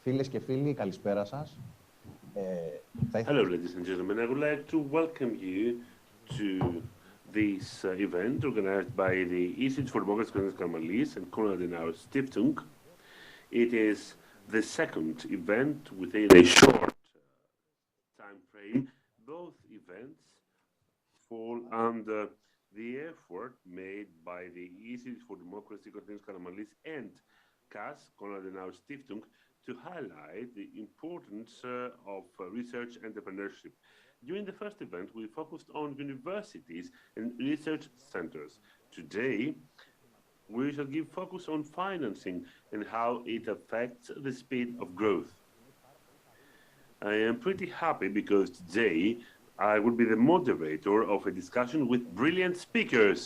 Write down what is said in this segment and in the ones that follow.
Φίλες και φίλοι, καλησπέρα σας. Hello, ladies and gentlemen. I would like to welcome you to this event organized by the Institute for Democracy, Karamanlis and Konstantinos Stiftung. It is the second event within a short time frame. Both events fall under the effort made by the Institute for Democracy, Karamanlis and KAS, Konstantinos Stiftung, to highlight the importance of research and entrepreneurship. During the first event, we focused on universities and research centers. Today, we shall give focus on financing and how it affects the speed of growth. I am pretty happy because today I will be the moderator of a discussion with brilliant speakers,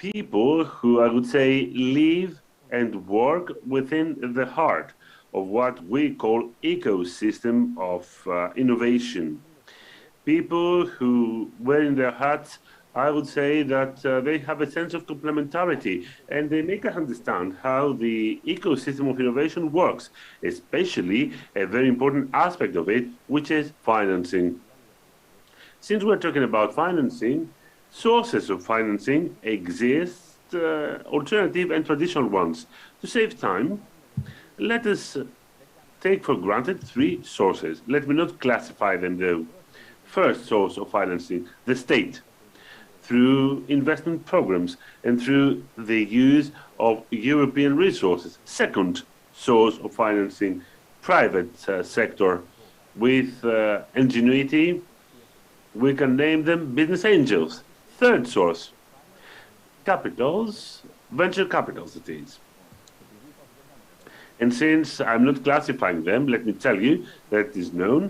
people who I would say live and work within the heart of what we call ecosystem of innovation. People who wear in their hearts, I would say that they have a sense of complementarity and they make us understand how the ecosystem of innovation works, especially a very important aspect of it, which is financing. Since we're talking about financing, sources of financing exist, alternative and traditional ones. To save time, let us take for granted three sources. Let me not classify them though. First source of financing, the state, through investment programs and through the use of European resources. Second source of financing, private sector, with ingenuity, we can name them business angels. Third source, capitals, venture capitals it is. And since I'm not classifying them, let me tell you that it is known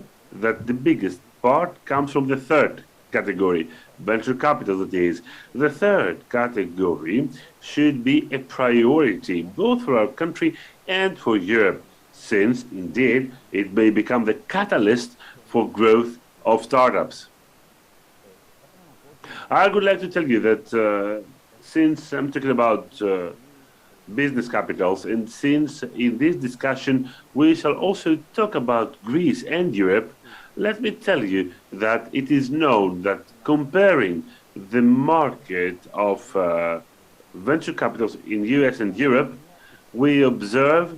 that the biggest part comes from the third category, venture capital that is. The third category should be a priority both for our country and for Europe, since indeed it may become the catalyst for growth of startups. I would like to tell you that since I'm talking about business capitals, and since in this discussion we shall also talk about Greece and Europe, let me tell you that it is known that comparing the market of venture capitals in US and Europe, we observe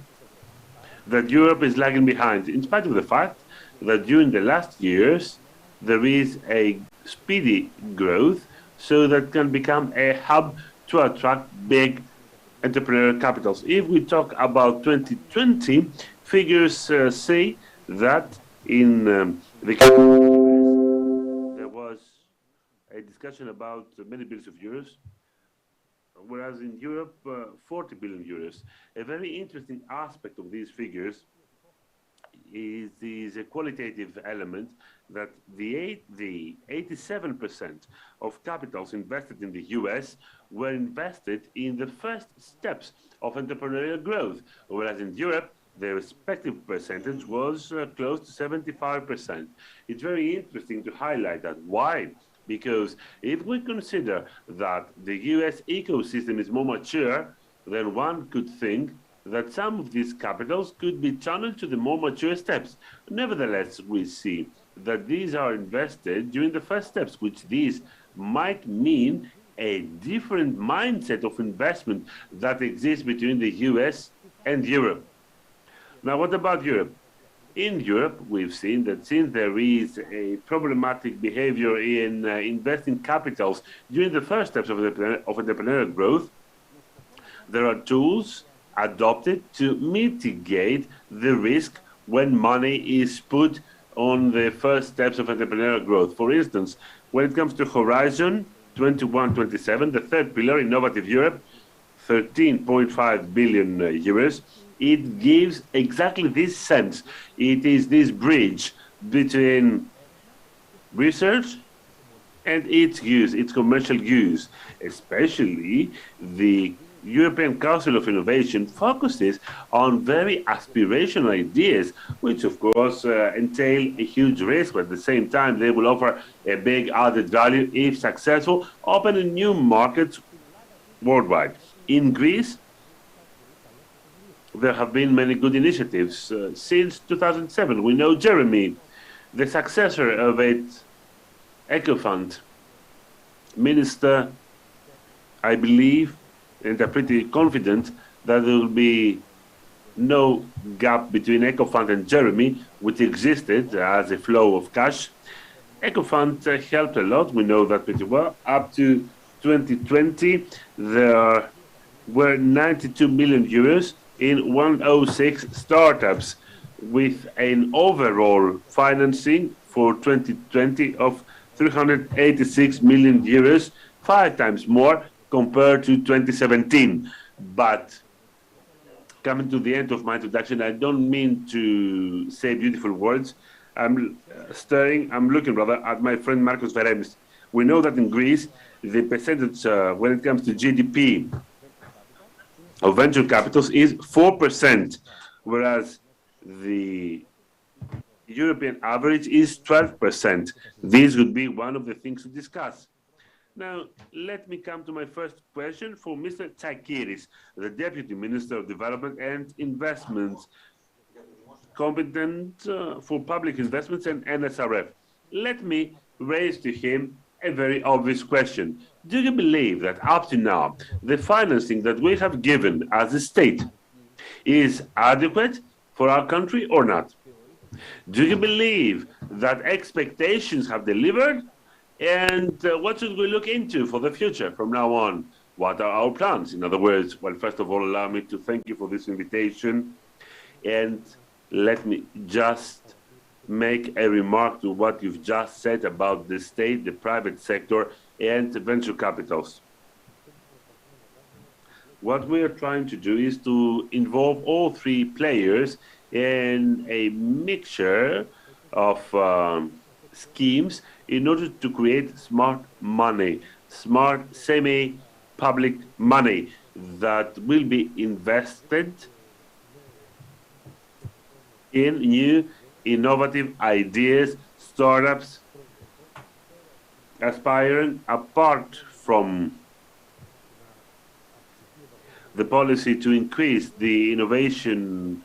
that Europe is lagging behind, in spite of the fact that during the last years there is a speedy growth so that can become a hub to attract big entrepreneurial capitals. If we talk about 2020, figures say that in the there was a discussion about many billions of euros, whereas in Europe, 40 billion euros. A very interesting aspect of these figures is a qualitative element that the 87% of capitals invested in the US were invested in the first steps of entrepreneurial growth, whereas in Europe, the respective percentage was close to 75%. It's very interesting to highlight that. Why? Because if we consider that the US ecosystem is more mature, then one could think that some of these capitals could be channeled to the more mature steps. Nevertheless, we see that these are invested during the first steps, which these might mean a different mindset of investment that exists between the US and Europe. Now, what about Europe? In Europe, we've seen that since there is a problematic behavior in investing capitals during the first steps of entrepreneurial growth, there are tools adopted to mitigate the risk when money is put on the first steps of entrepreneurial growth. For instance, when it comes to Horizon 21-27, the third pillar, Innovative Europe, 13.5 billion euros, it gives exactly this sense. It is this bridge between research and its use, its commercial use. Especially the European Council of Innovation focuses on very aspirational ideas, which of course entail a huge risk, but at the same time they will offer a big added value if successful, opening new markets worldwide. In Greece, there have been many good initiatives. Since 2007, we know Jeremy, the successor of it, EcoFund, minister, I believe, and I'm pretty confident that there will be no gap between EcoFund and Jeremy, which existed as a flow of cash. EcoFund helped a lot, we know that pretty well. Up to 2020, there were 92 million euros in 106 startups, with an overall financing for 2020 of 386 million euros, 5 times more compared to 2017. But coming to the end of my introduction, I don't mean to say beautiful words. I'm looking rather at my friend Markos Veremis. We know that in Greece, the percentage when it comes to GDP of venture capitals is 4%, whereas the European average is 12%. This would be one of the things to discuss. Now, let me come to my first question for Mr. Tsakiris, the Deputy Minister of Development and Investments, competent for public investments and NSRF. Let me raise to him a very obvious question. Do you believe that up to now, the financing that we have given as a state is adequate for our country or not? Do you believe that expectations have delivered? And what should we look into for the future from now on? What are our plans? In other words, well, first of all, allow me to thank you for this invitation. And let me just make a remark to what you've just said about the state, the private sector, and venture capitals. What we are trying to do is to involve all three players in a mixture of schemes in order to create smart money, smart semi-public money that will be invested in new innovative ideas, startups aspiring apart from the policy to increase the innovation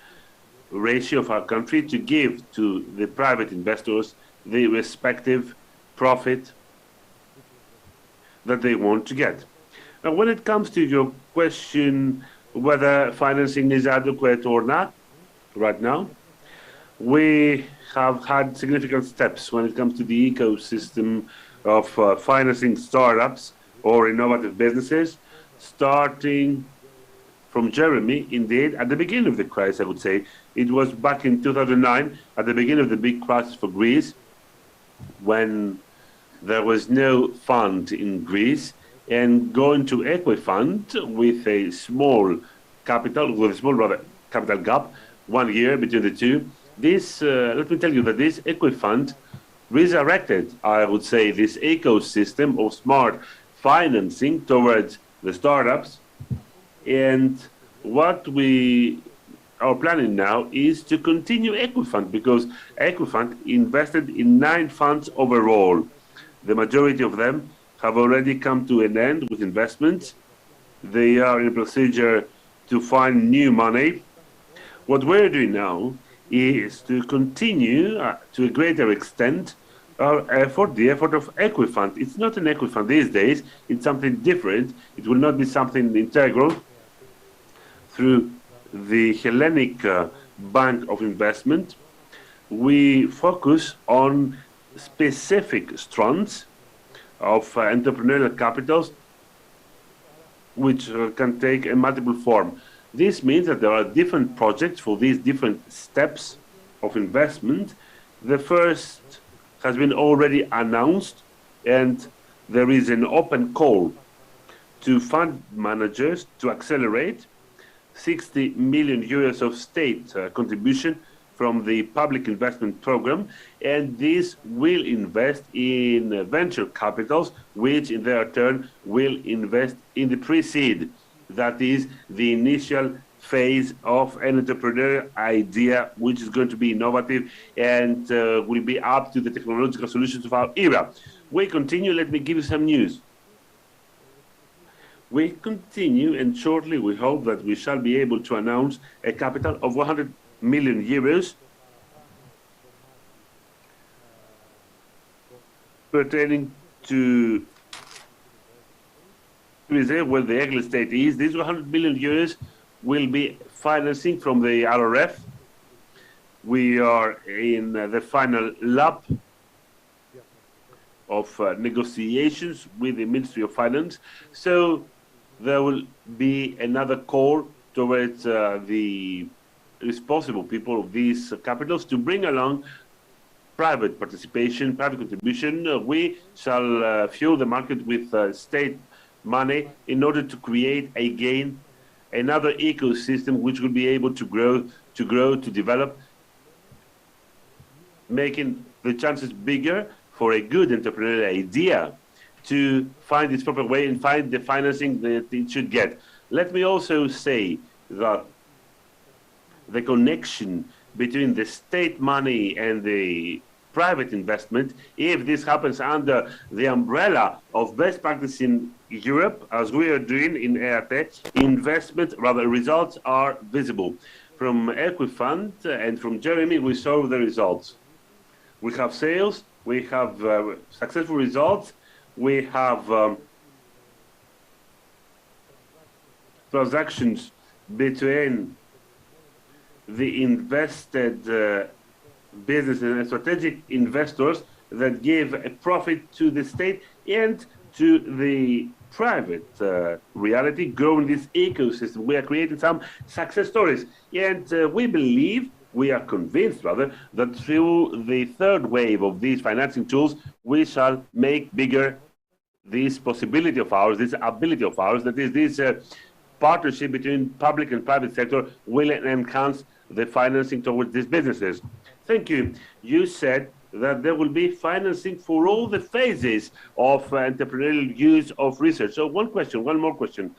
ratio of our country, to give to the private investors the respective profit that they want to get. Now, when it comes to your question whether financing is adequate or not, right now, we have had significant steps when it comes to the ecosystem of financing startups or innovative businesses, starting from Jeremy, indeed, at the beginning of the crisis, I would say. It was back in 2009, at the beginning of the big crisis for Greece, when there was no fund in Greece, and going to EquiFund with a small capital, with a small rather capital gap, 1 year between the two. This, let me tell you that this EquiFund resurrected, I would say, this ecosystem of smart financing towards the startups. And what we are planning now is to continue EquiFund, because EquiFund invested in 9 funds overall. The majority of them have already come to an end with investments. They are in a procedure to find new money. What we're doing now is to continue to a greater extent our effort, the effort of EquiFund. It's not an EquiFund these days, it's something different. It will not be something integral. Through the Hellenic Bank of Investment, we focus on specific strands of entrepreneurial capitals which can take a multiple form. This means that there are different projects for these different steps of investment. The first has been already announced, and there is an open call to fund managers to accelerate 60 million euros of state contribution from the public investment program, and this will invest in venture capitals, which in their turn will invest in the pre-seed. That is the initial phase of an entrepreneurial idea, which is going to be innovative and will be up to the technological solutions of our era. We continue. Let me give you some news. We continue, and shortly we hope that we shall be able to announce a capital of 100 million euros pertaining to reserve where the Eglet state is. These 100 million euros will be financing from the NSRF. We are in the final lap of negotiations with the Ministry of Finance. So there will be another call towards the responsible people of these capitals to bring along private participation, private contribution. We shall fuel the market with state money in order to create again another ecosystem which will be able to grow, to develop, making the chances bigger for a good entrepreneurial idea to find its proper way and find the financing that it should get. Let me also say that the connection between the state money and the private investment, if this happens under the umbrella of best practice in Europe, as we are doing in ERT, results are visible. From Equifund and from Jeremy, we saw the results. We have sales, we have successful results, we have transactions between the invested business and strategic investors that give a profit to the state and to the private reality, growing this ecosystem. We are creating some success stories, and we are convinced rather, that through the third wave of these financing tools, we shall make bigger this possibility of ours, this ability of ours, that is this partnership between public and private sector will enhance the financing towards these businesses. Thank you. You said that there will be financing for all the phases of entrepreneurial use of research. So one more question.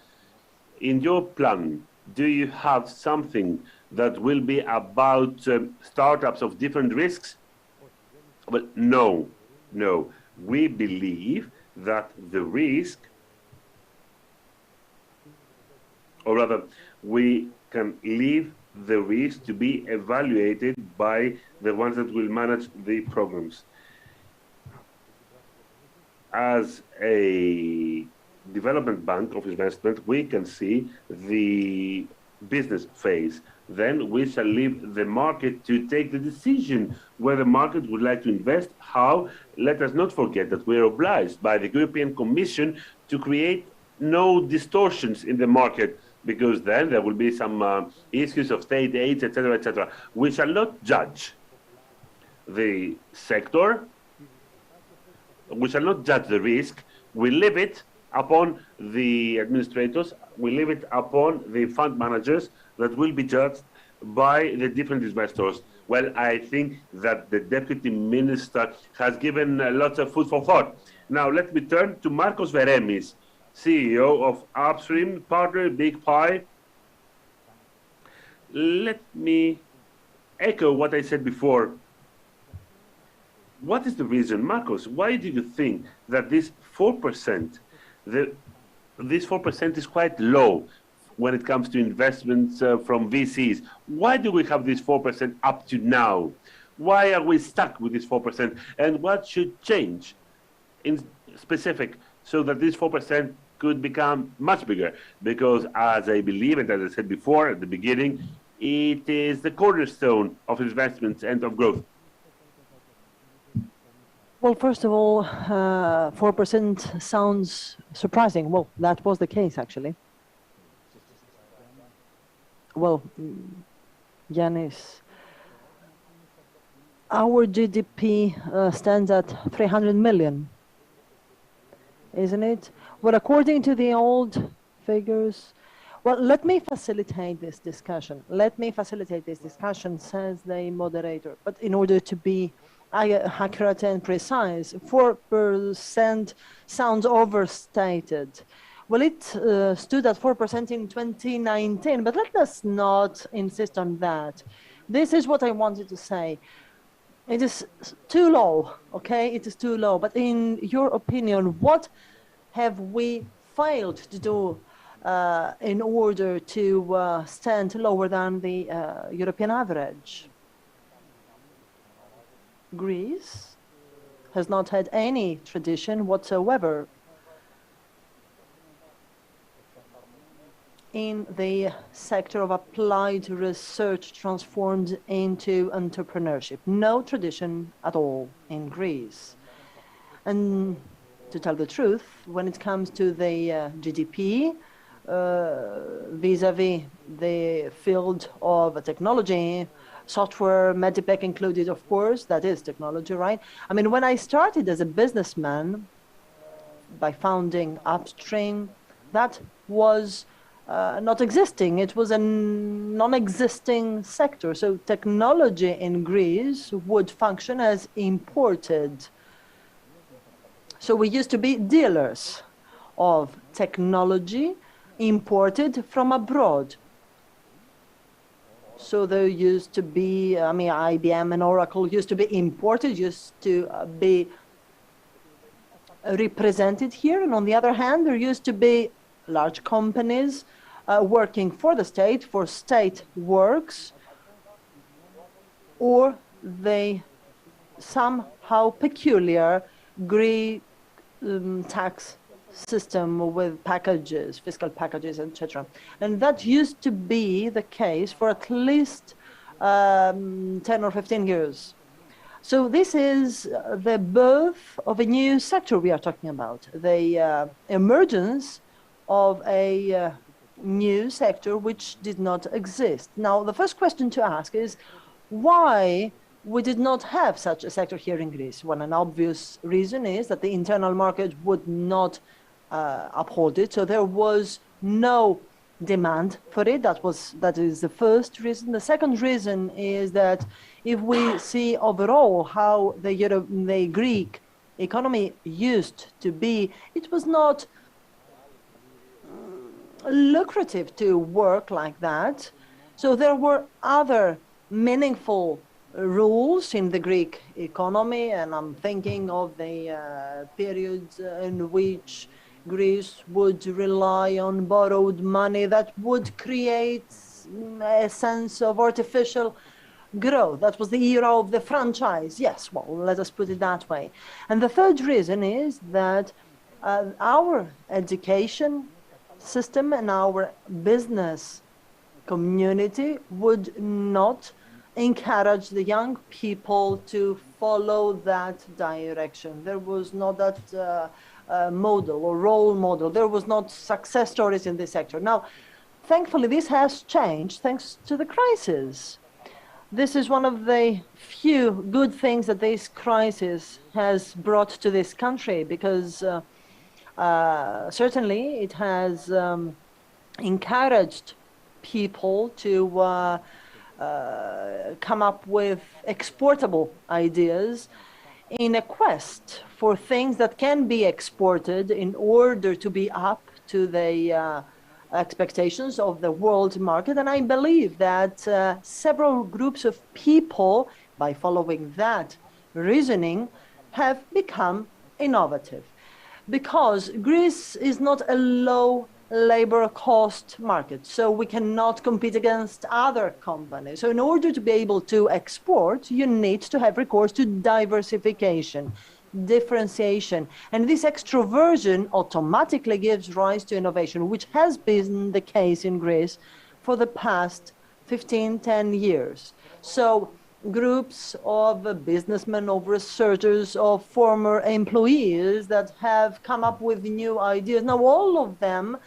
In your plan, do you have something that will be about startups of different risks? Well, no. We believe that the risk, or rather, we can leave the risk to be evaluated by the ones that will manage the programs. As a development bank of investment, we can see the business phase. Then we shall leave the market to take the decision where the market would like to invest, how. Let us not forget that we are obliged by the European Commission to create no distortions in the market, because then there will be some issues of state aid, etc., etc. We shall not judge the sector. We shall not judge the risk. We leave it upon the administrators. We leave it upon the fund managers that will be judged by the different investors. Well, I think that the Deputy Minister has given lots of food for thought. Now, let me turn to Markos Veremis, CEO of Upstream, partner BigPi. Let me echo what I said before. What is the reason, Markos? Why do you think that this 4%, this 4% is quite low when it comes to investments from VCs? Why do we have this 4% up to now? Why are we stuck with this 4%? And what should change in specific so that this 4% could become much bigger? Because as I believe, and as I said before at the beginning, it is the cornerstone of investments and of growth. Well, first of all, 4% sounds surprising. Well, that was the case, actually. Well, Yiannis, our GDP stands at 300 million, isn't it? Well, according to the old figures, well, let me facilitate this discussion. Says the moderator. But in order to be accurate and precise, 4% sounds overstated. Well, it stood at 4% in 2019, but let us not insist on that. This is what I wanted to say. It is too low, okay? It is too low. But in your opinion, what have we failed to do in order to stand lower than the European average. Greece has not had any tradition whatsoever in the sector of applied research transformed into entrepreneurship. No tradition at all in Greece. And to tell the truth, when it comes to the GDP, vis-a-vis the field of technology, software, meditech included, of course, that is technology, right? I mean, when I started as a businessman by founding Upstream, that was not existing. It was a non-existing sector. So technology in Greece would function as imported. So we used to be dealers of technology imported from abroad. So there used to be, I mean, IBM and Oracle used to be imported, used to be represented here. And on the other hand, there used to be large companies working for the state, for state works, or the somehow peculiar Greek tax system with packages, fiscal packages, etc. And that used to be the case for at least 10 or 15 years. So this is the birth of a new sector we are talking about, the emergence of a new sector which did not exist. Now, the first question to ask is why we did not have such a sector here in Greece. Well, an obvious reason is that the internal market would not uphold it, so there was no demand for it. That is the first reason. The second reason is that if we see overall how the Greek economy used to be, it was not lucrative to work like that. So there were other meaningful rules in the Greek economy, and I'm thinking of the periods in which Greece would rely on borrowed money that would create a sense of artificial growth. That was the era of the franchise. Yes, well, let us put it that way. And the third reason is that our education system and our business community would not encourage the young people to follow that direction. There was not that model or role model. There was not success stories in this sector. Now, thankfully, this has changed thanks to the crisis. This is one of the few good things that this crisis has brought to this country, because certainly it has encouraged people to come up with exportable ideas in a quest for things that can be exported in order to be up to the expectations of the world market. And I believe that several groups of people, by following that reasoning, have become innovative. Because Greece is not a low labor cost market, so we cannot compete against other companies. So in order to be able to export, you need to have recourse to diversification, differentiation, and this extroversion automatically gives rise to innovation, which has been the case in Greece for the past 10 years. So groups of businessmen, of researchers, of former employees that have come up with new ideas. Now, all of them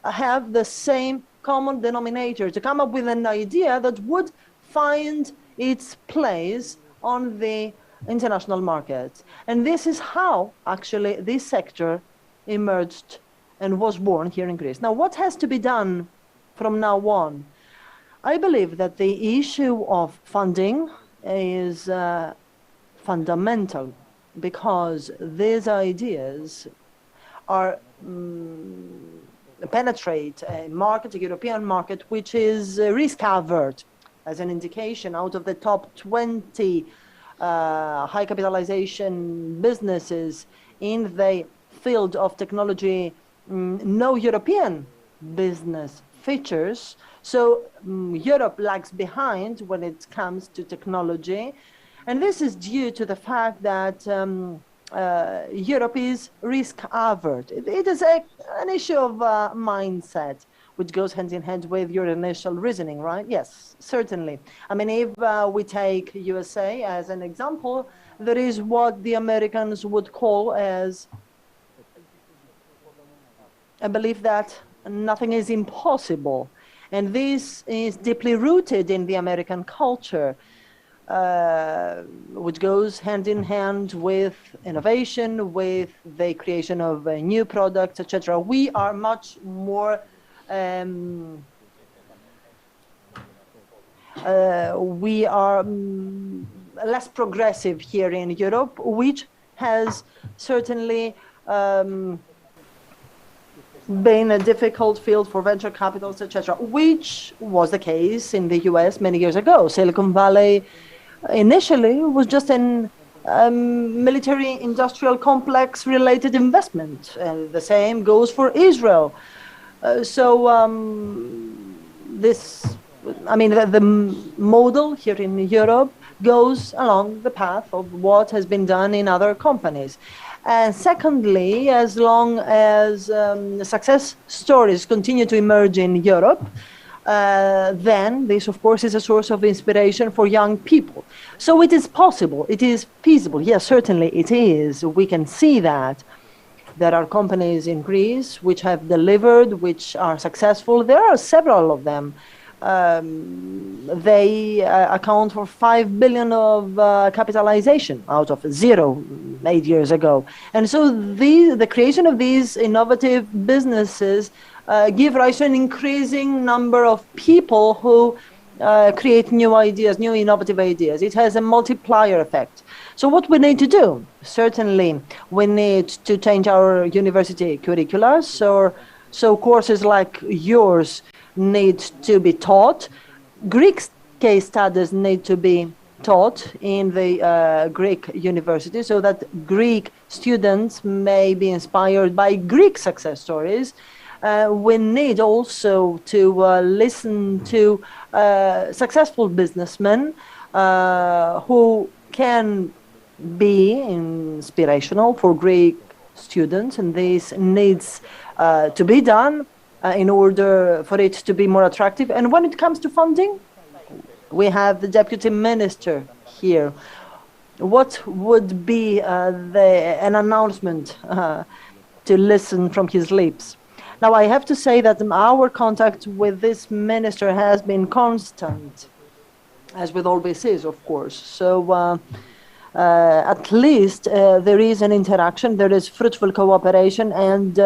have the same common denominator, to come up with an idea that would find its place on the international market. And this is how, actually, this sector emerged and was born here in Greece. Now, what has to be done from now on? I believe that the issue of funding is fundamental, because these ideas are penetrate a market, a European market, which is risk-averse. As an indication, out of the top 20 high capitalization businesses in the field of technology no European business features. So Europe lags behind when it comes to technology. And this is due to the fact that Europe is risk-averse. It is an issue of mindset, which goes hand in hand with your initial reasoning, right? Yes, certainly. I mean, if we take USA as an example, there is what the Americans would call as a belief that nothing is impossible. And this is deeply rooted in the American culture, which goes hand in hand with innovation, with the creation of new products, etc. We are much more we are less progressive here in Europe, which has certainly been a difficult field for venture capitals, etc., which was the case in the US many years ago. Silicon Valley initially was just an military industrial complex related investment. And the same goes for Israel. The model here in Europe goes along the path of what has been done in other companies. And secondly, as long as success stories continue to emerge in Europe, then this, of course, is a source of inspiration for young people. So it is possible, it is feasible. Yes, certainly it is. We can see that. There are companies in Greece which have delivered, which are successful. There are several of them. They account for 5 billion of capitalization out of 0 8 years ago. And so the creation of these innovative businesses give rise to an increasing number of people who create new ideas, new innovative ideas. It has a multiplier effect. So what we need to do? Certainly, we need to change our university curricula. So courses like yours need to be taught. Greek case studies need to be taught in the Greek university so that Greek students may be inspired by Greek success stories. We need also to listen to successful businessmen who can be inspirational for Greek students, and this needs to be done in order for it to be more attractive. And when it comes to funding, we have the Deputy Minister here. What would be an announcement to listen from his lips? Now, I have to say that our contact with this minister has been constant, as with always is, of course. So at least there is an interaction, there is fruitful cooperation, and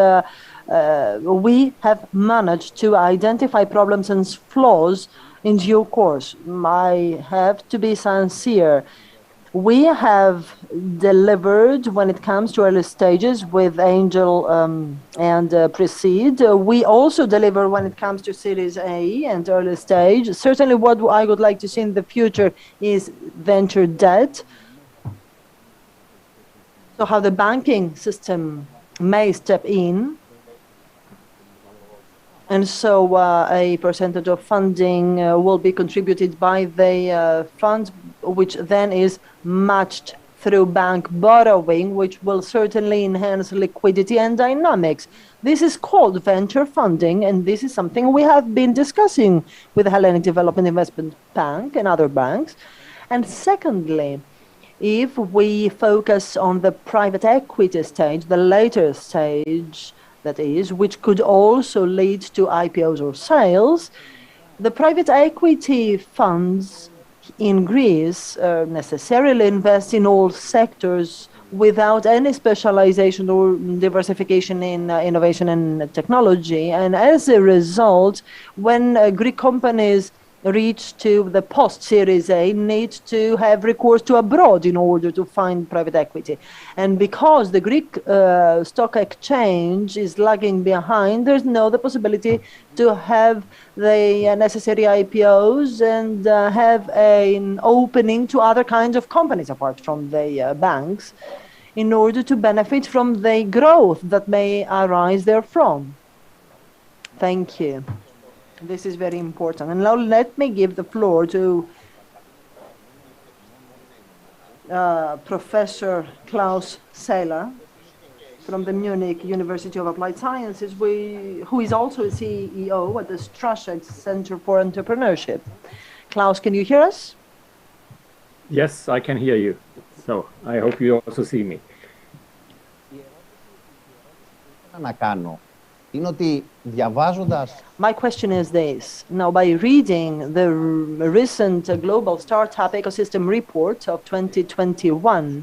we have managed to identify problems and flaws in due course. I have to be sincere. We have delivered when it comes to early stages with Angel and Pre-Seed. We also deliver when it comes to Series A and early stage. Certainly what I would like to see in the future is venture debt. So how the banking system may step in. And so a percentage of funding will be contributed by the fund, which then is matched through bank borrowing, which will certainly enhance liquidity and dynamics. This is called venture funding, and this is something we have been discussing with the Hellenic Development Investment Bank and other banks. And secondly, if we focus on the private equity stage, the later stage, that is, which could also lead to IPOs or sales, the private equity funds in Greece necessarily invest in all sectors without any specialization or diversification in innovation and technology. And as a result, when Greek companies reach to the post-Series A, need to have recourse to abroad in order to find private equity. And because the Greek stock exchange is lagging behind, there's no the possibility to have the necessary IPOs and have an opening to other kinds of companies apart from the banks. in order to benefit from the growth that may arise therefrom. Thank you. This is very important. And now let me give the floor to Professor Klaus Sailer from the Munich University of Applied Sciences, who is also a CEO at the Research Center for Entrepreneurship. Klaus, can you hear us? Yes, I can hear you. So I hope you also see me. My question is this. Now, by reading the recent Global Startup Ecosystem Report of 2021,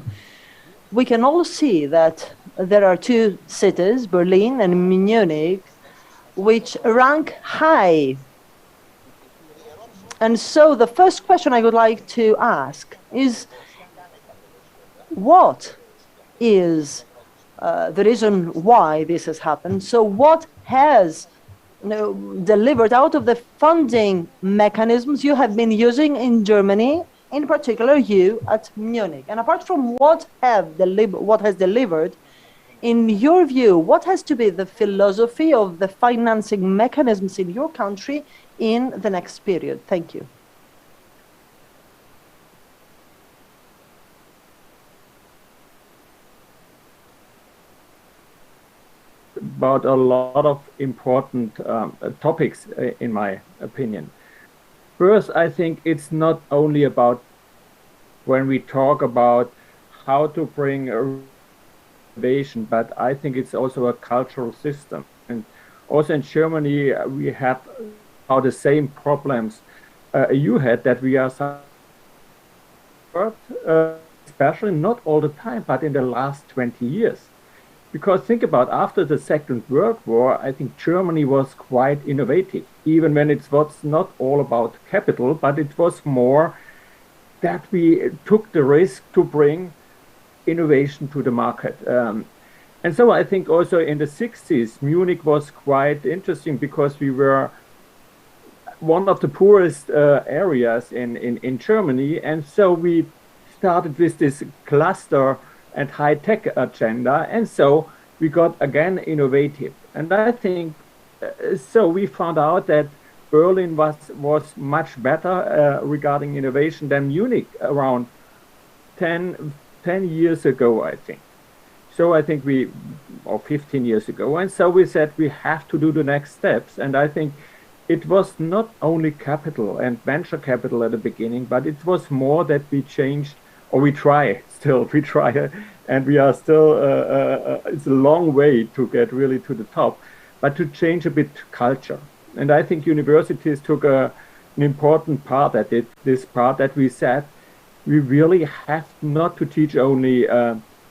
we can all see that there are two cities, Berlin and Munich, which rank high. And so the first question I would like to ask is, what is the reason why this has happened? So what has delivered out of the funding mechanisms you have been using in Germany, in particular you at Munich? And apart from what has delivered, in your view, what has to be the philosophy of the financing mechanisms in your country in the next period? Thank you. About a lot of important topics, in my opinion. First, I think it's not only about when we talk about how to bring innovation, but I think it's also a cultural system. And also in Germany, we had the same problems you had, that we are especially not all the time, but in the last 20 years. Because think about, after the Second World War, I think Germany was quite innovative, even when it was not all about capital, but it was more that we took the risk to bring innovation to the market. And so I think also in the 60s, Munich was quite interesting because we were one of the poorest areas in Germany. And so we started with this cluster and high-tech agenda, and so we got again innovative. And I think so we found out that Berlin was much better regarding innovation than Munich around 10 years ago, I think. So I think or 15 years ago, and so we said we have to do the next steps. And I think it was not only capital and venture capital at the beginning, but it was more that we changed, or we try, and we are still, it's a long way to get really to the top, but to change a bit culture. And I think universities took an important part at it, this part that we said, we really have not to teach only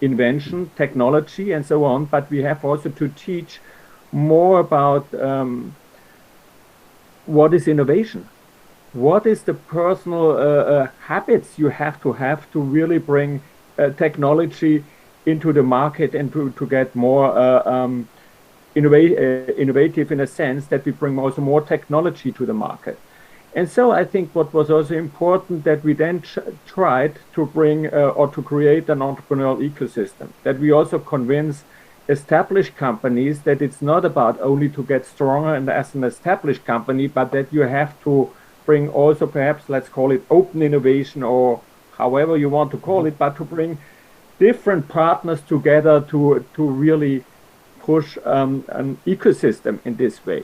invention, technology, and so on, but we have also to teach more about what is innovation. What is the personal habits you have to really bring technology into the market and to get more innovative in a sense that we bring also more technology to the market. And so I think what was also important that we then tried to bring or to create an entrepreneurial ecosystem, that we also convince established companies that it's not about only to get stronger and as an established company, but that you have to bring also perhaps, let's call it open innovation or however you want to call it, but to bring different partners together to really push an ecosystem in this way.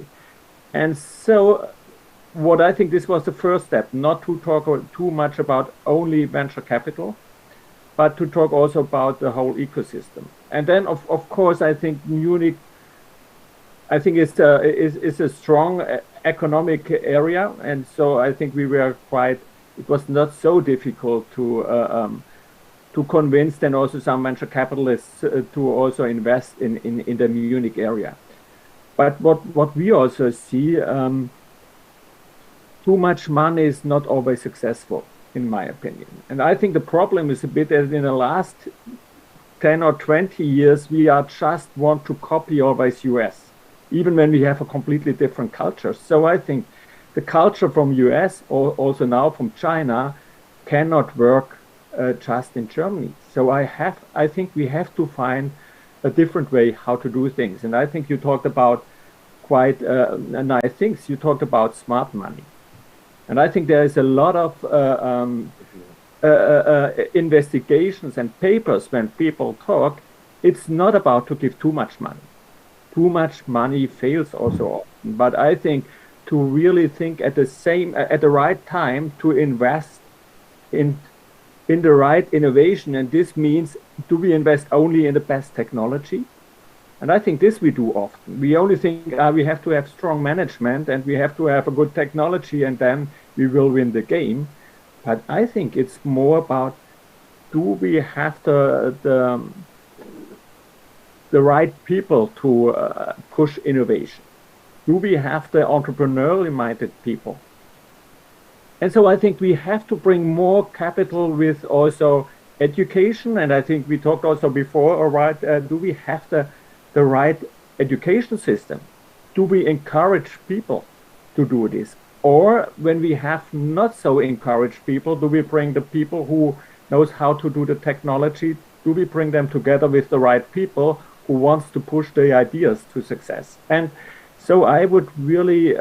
And so what I think this was the first step, not to talk too much about only venture capital, but to talk also about the whole ecosystem. And then of course, I think Munich, I think is a strong economic area. And so I think we were quite, it was not so difficult to convince then also some venture capitalists to also invest in the Munich area. But what we also see, too much money is not always successful, in my opinion. And I think the problem is a bit that in the last 10 or 20 years, we are just want to copy always US, even when we have a completely different culture. So I think the culture from US or also now from China cannot work just in Germany. So I think we have to find a different way how to do things. And I think you talked about quite nice things. You talked about smart money. And I think there is a lot of investigations and papers when people talk. It's not about to give too much money. Too much money fails also often. But I think to really think at the right time to invest in the right innovation, and this means, do we invest only in the best technology? And I think this we do often. We only think we have to have strong management and we have to have a good technology and then we will win the game. But I think it's more about, do we have the right people to push innovation? Do we have the entrepreneurially minded people? And so I think we have to bring more capital with also education. And I think we talked also before, all right, do we have the right education system? Do we encourage people to do this? Or when we have not so encouraged people, do we bring the people who knows how to do the technology? Do we bring them together with the right people who wants to push the ideas to success? And so I would really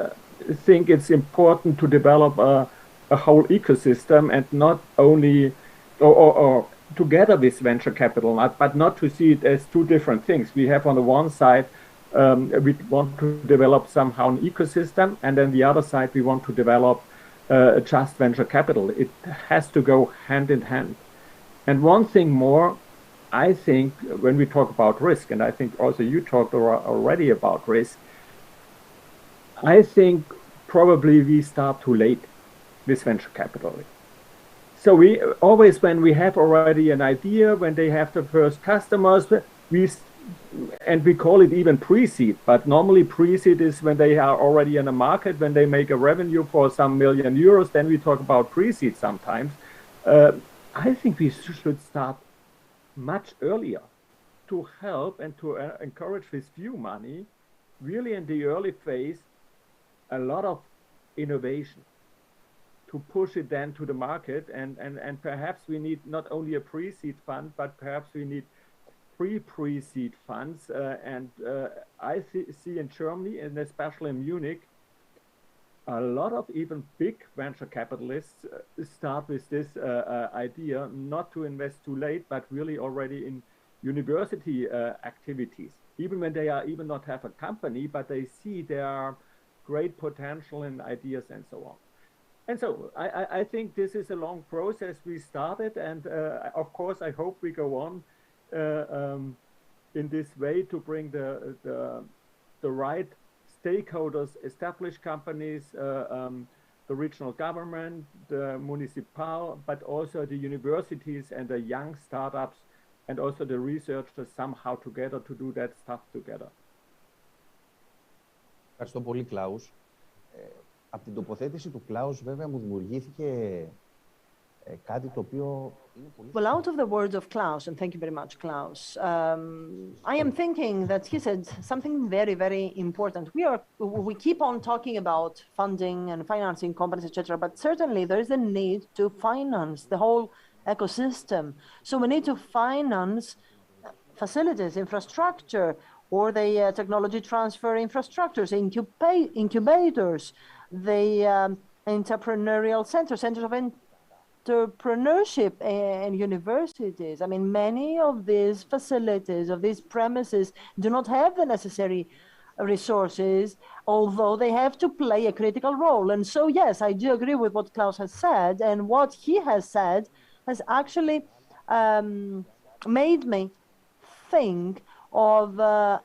think it's important to develop a whole ecosystem and not only, or together with venture capital, but not to see it as two different things. We have on the one side, we want to develop somehow an ecosystem, and then the other side, we want to develop just venture capital. It has to go hand in hand. And one thing more, I think when we talk about risk, and I think also you talked already about risk, I think probably we start too late with venture capital. So we always, when we have already an idea, when they have the first customers, we call it even pre-seed, but normally pre-seed is when they are already in a market, when they make a revenue for some million euros, then we talk about pre-seed sometimes. I think we should start much earlier to help and to encourage with few money, really in the early phase, a lot of innovation to push it then to the market. And perhaps we need not only a pre-seed fund, but perhaps we need pre-seed funds. I see in Germany, and especially in Munich, a lot of even big venture capitalists start with this idea, not to invest too late, but really already in university activities, even when they are even not have a company, but they see there are great potential in ideas and so on. And so I think this is a long process we started, and of course I hope we go on in this way to bring the right stakeholders, established companies, the regional government, the municipal, but also the universities and the young startups, and also the researchers somehow together to do that stuff together. Ευχαριστώ πολύ, Κλάους. Από την τοποθέτηση του Κλάους, βέβαια, μου δημιουργήθηκε κάτι το οποίο είναι πολύ... Well, out of the words of Klaus, and thank you very much, Klaus, I am thinking that he said something very, very important. We keep on talking about funding and financing companies, etc., but certainly there is a need to finance the whole ecosystem. So we need to finance facilities, infrastructure, or the technology transfer infrastructures, incubators, the entrepreneurial centers of entrepreneurship and universities. I mean, many of these facilities, of these premises, do not have the necessary resources, although they have to play a critical role. And so, yes, I do agree with what Klaus has said, and what he has said has actually made me think of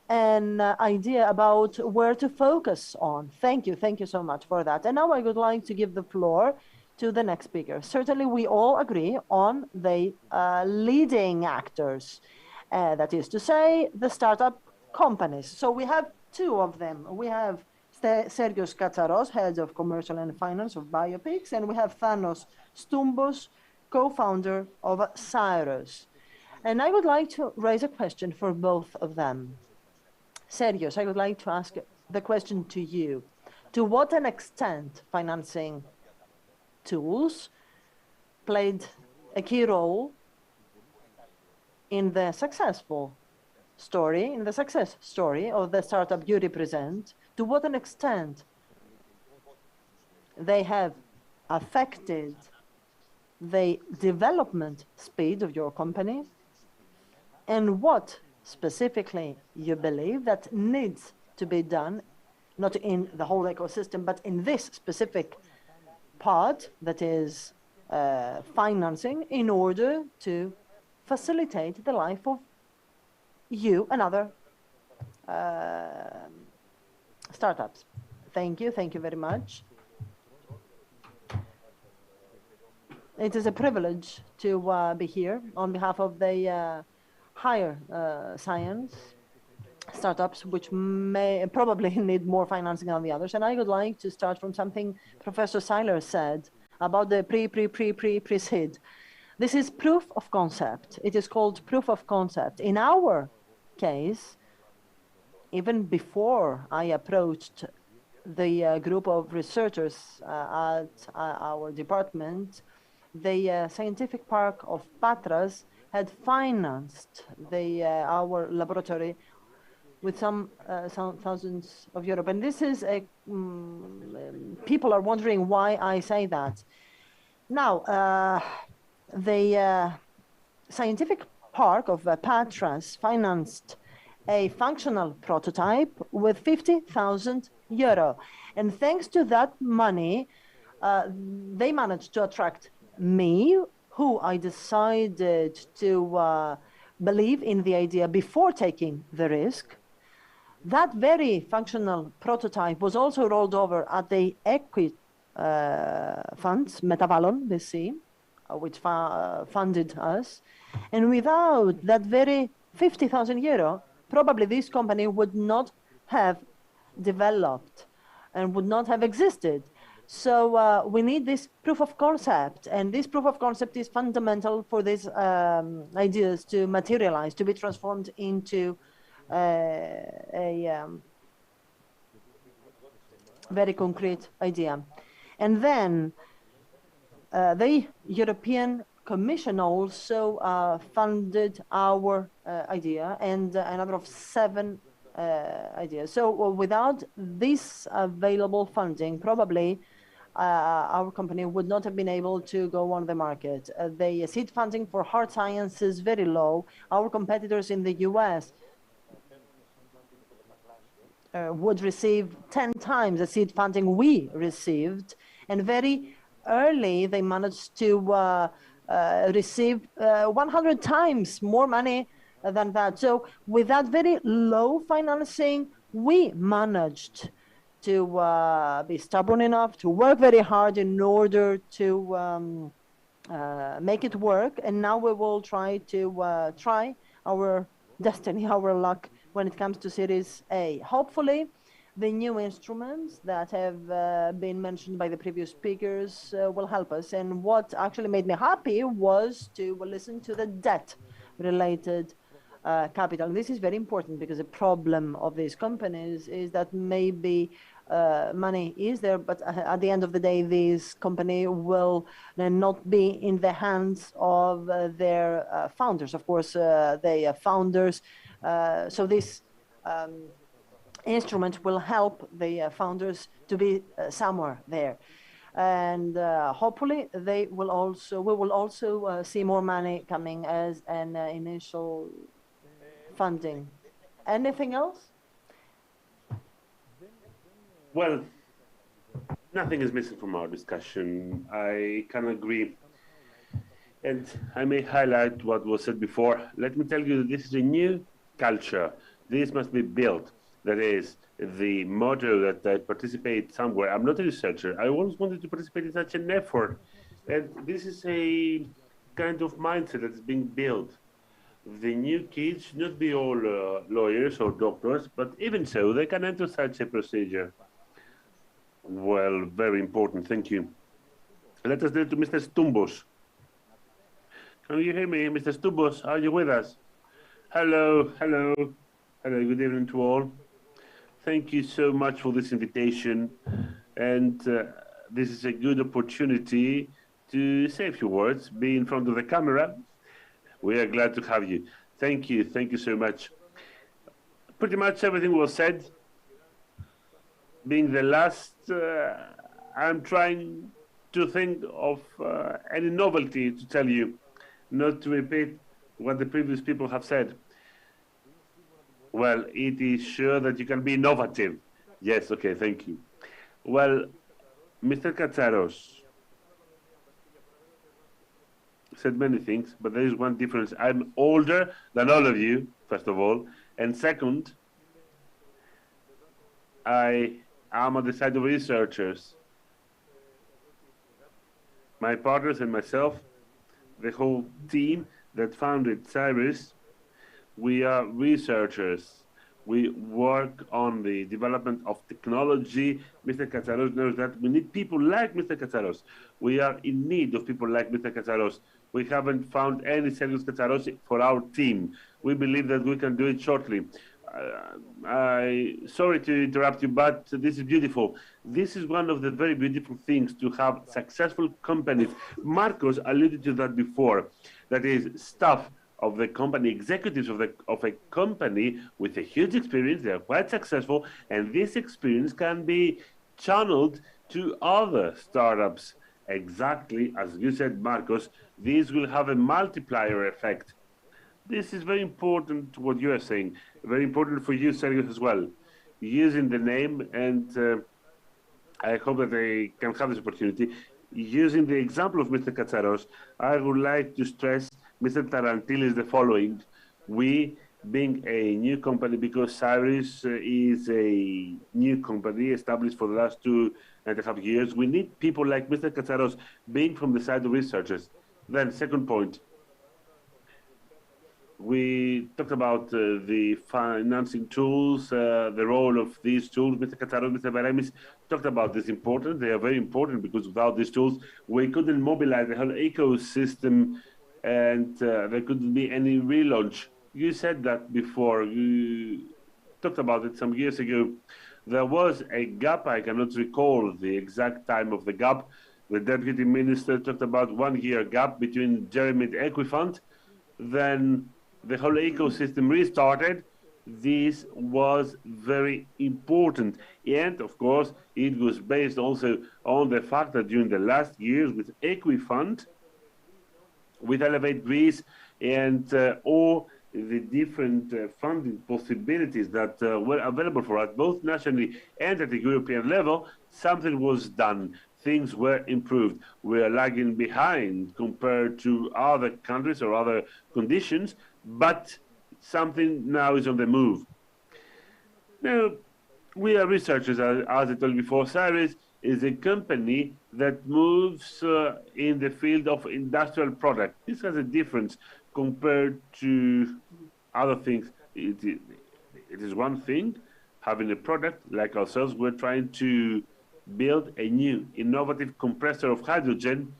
an idea about where to focus on. Thank you so much for that. And now I would like to give the floor to the next speaker. Certainly we all agree on the leading actors, that is to say, the startup companies. So we have two of them. We have Sergios Katsaros, head of commercial and finance of BIOPIX, and we have Thanos Stúmbos, co-founder of CYRUS. And I would like to raise a question for both of them. Sergios, I would like to ask the question to you. To what an extent financing tools played a key role in the successful story, in the success story of the startup you represent? To what an extent they have affected the development speed of your company, and what specifically you believe that needs to be done, not in the whole ecosystem, but in this specific part that is financing, in order to facilitate the life of you and other startups. Thank you very much. It is a privilege to be here on behalf of the higher science startups, which may probably need more financing than the others. And I would like to start from something Professor Sailer said about the pre-seed. This is proof of concept. It is called proof of concept. In our case, even before I approached the group of researchers at our department, the scientific park of Patras had financed our laboratory with some thousands of euros. And this is a, people are wondering why I say that. Now, the scientific park of Patras financed a functional prototype with 50,000 euro. And thanks to that money, they managed to attract me, who I decided to believe in the idea before taking the risk. That very functional prototype was also rolled over at the equity funds, Metavalon VC, which funded us. And without that very 50,000 euro, probably this company would not have developed and would not have existed. So we need this proof of concept, and this proof of concept is fundamental for these ideas to materialize, to be transformed into a very concrete idea. And then the European Commission also funded our idea and another of 7 ideas. So without this available funding, probably our company would not have been able to go on the market. The seed funding for hard science is very low. Our competitors in the US would receive 10 times the seed funding we received, and very early they managed to receive 100 times more money than that. So with that very low financing, we managed to be stubborn enough to work very hard in order to make it work. And now we will try to try our destiny, our luck when it comes to Series A. Hopefully, the new instruments that have been mentioned by the previous speakers will help us. And what actually made me happy was to listen to the debt-related capital. And this is very important because the problem of these companies is that maybe money is there, but at the end of the day, this company will not be in the hands of their founders. Of course, the founders. So this instrument will help the founders to be somewhere there. And hopefully we will also see more money coming as an initial funding. Anything else? Well, nothing is missing from our discussion. I can agree. And I may highlight what was said before. Let me tell you that this is a new culture. This must be built. That is the motto that I participate somewhere. I'm not a researcher. I always wanted to participate in such an effort. And this is a kind of mindset that is being built. The new kids should not be all lawyers or doctors, but even so, they can enter such a procedure. Well, very important. Thank you. Let us go to Mr. Stoumbos. Can you hear me, Mr. Stoumbos? Are you with us? Hello, hello. Hello, good evening to all. Thank you so much for this invitation. And this is a good opportunity to say a few words, be in front of the camera. We are glad to have you. Thank you so much. Pretty much everything was said. Being the last, I'm trying to think of any novelty to tell you, not to repeat what the previous people have said. Well, it is sure that you can be innovative. Yes, okay, thank you. Well, Mr. Katsaros said many things, but there is one difference. I'm older than all of you, first of all, and second, I am on the side of researchers. My partners and myself, the whole team that founded CYRUS, we are researchers. We work on the development of technology. Mr. Katsaros knows that we need people like Mr. Katsaros. We are in need of people like Mr. Katsaros. We haven't found any Sergios Katsaros for our team. We believe that we can do it shortly. Sorry to interrupt you, but this is beautiful. This is one of the very beautiful things, to have successful companies. Markos alluded to that before. That is, staff of the company, executives of a company with a huge experience. They are quite successful, and this experience can be channeled to other startups. Exactly as you said, Markos, this will have a multiplier effect. This is very important, what you are saying. Very important for you, Sergios, as well. Using the name, and I hope that they can have this opportunity. Using the example of Mr. Katsaros, I would like to stress, Mr. Tarantilis, the following. We, being a new company, because CYRUS is a new company established for the last 2.5 years, we need people like Mr. Katsaros, being from the side of researchers. Then, second point. We talked about the financing tools, the role of these tools. Mr. Katsaros, Mr. Veremis talked about this important. They are very important, because without these tools, we couldn't mobilize the whole ecosystem, and there couldn't be any relaunch. You said that before. You talked about it some years ago. There was a gap. I cannot recall the exact time of the gap. The deputy minister talked about 1 year gap between Jeremy and Equifund. Then the whole ecosystem restarted. This was very important. And of course, it was based also on the fact that during the last years with Equifund, with Elevate Greece, and all the different funding possibilities that were available for us, both nationally and at the European level, something was done. Things were improved. We are lagging behind compared to other countries or other conditions, but something now is on the move. Now, we are researchers, as I told you before. CYRUS is a company that moves in the field of industrial product. This has a difference compared to other things. It is one thing, having a product like ourselves. We're trying to build a new innovative compressor of hydrogen.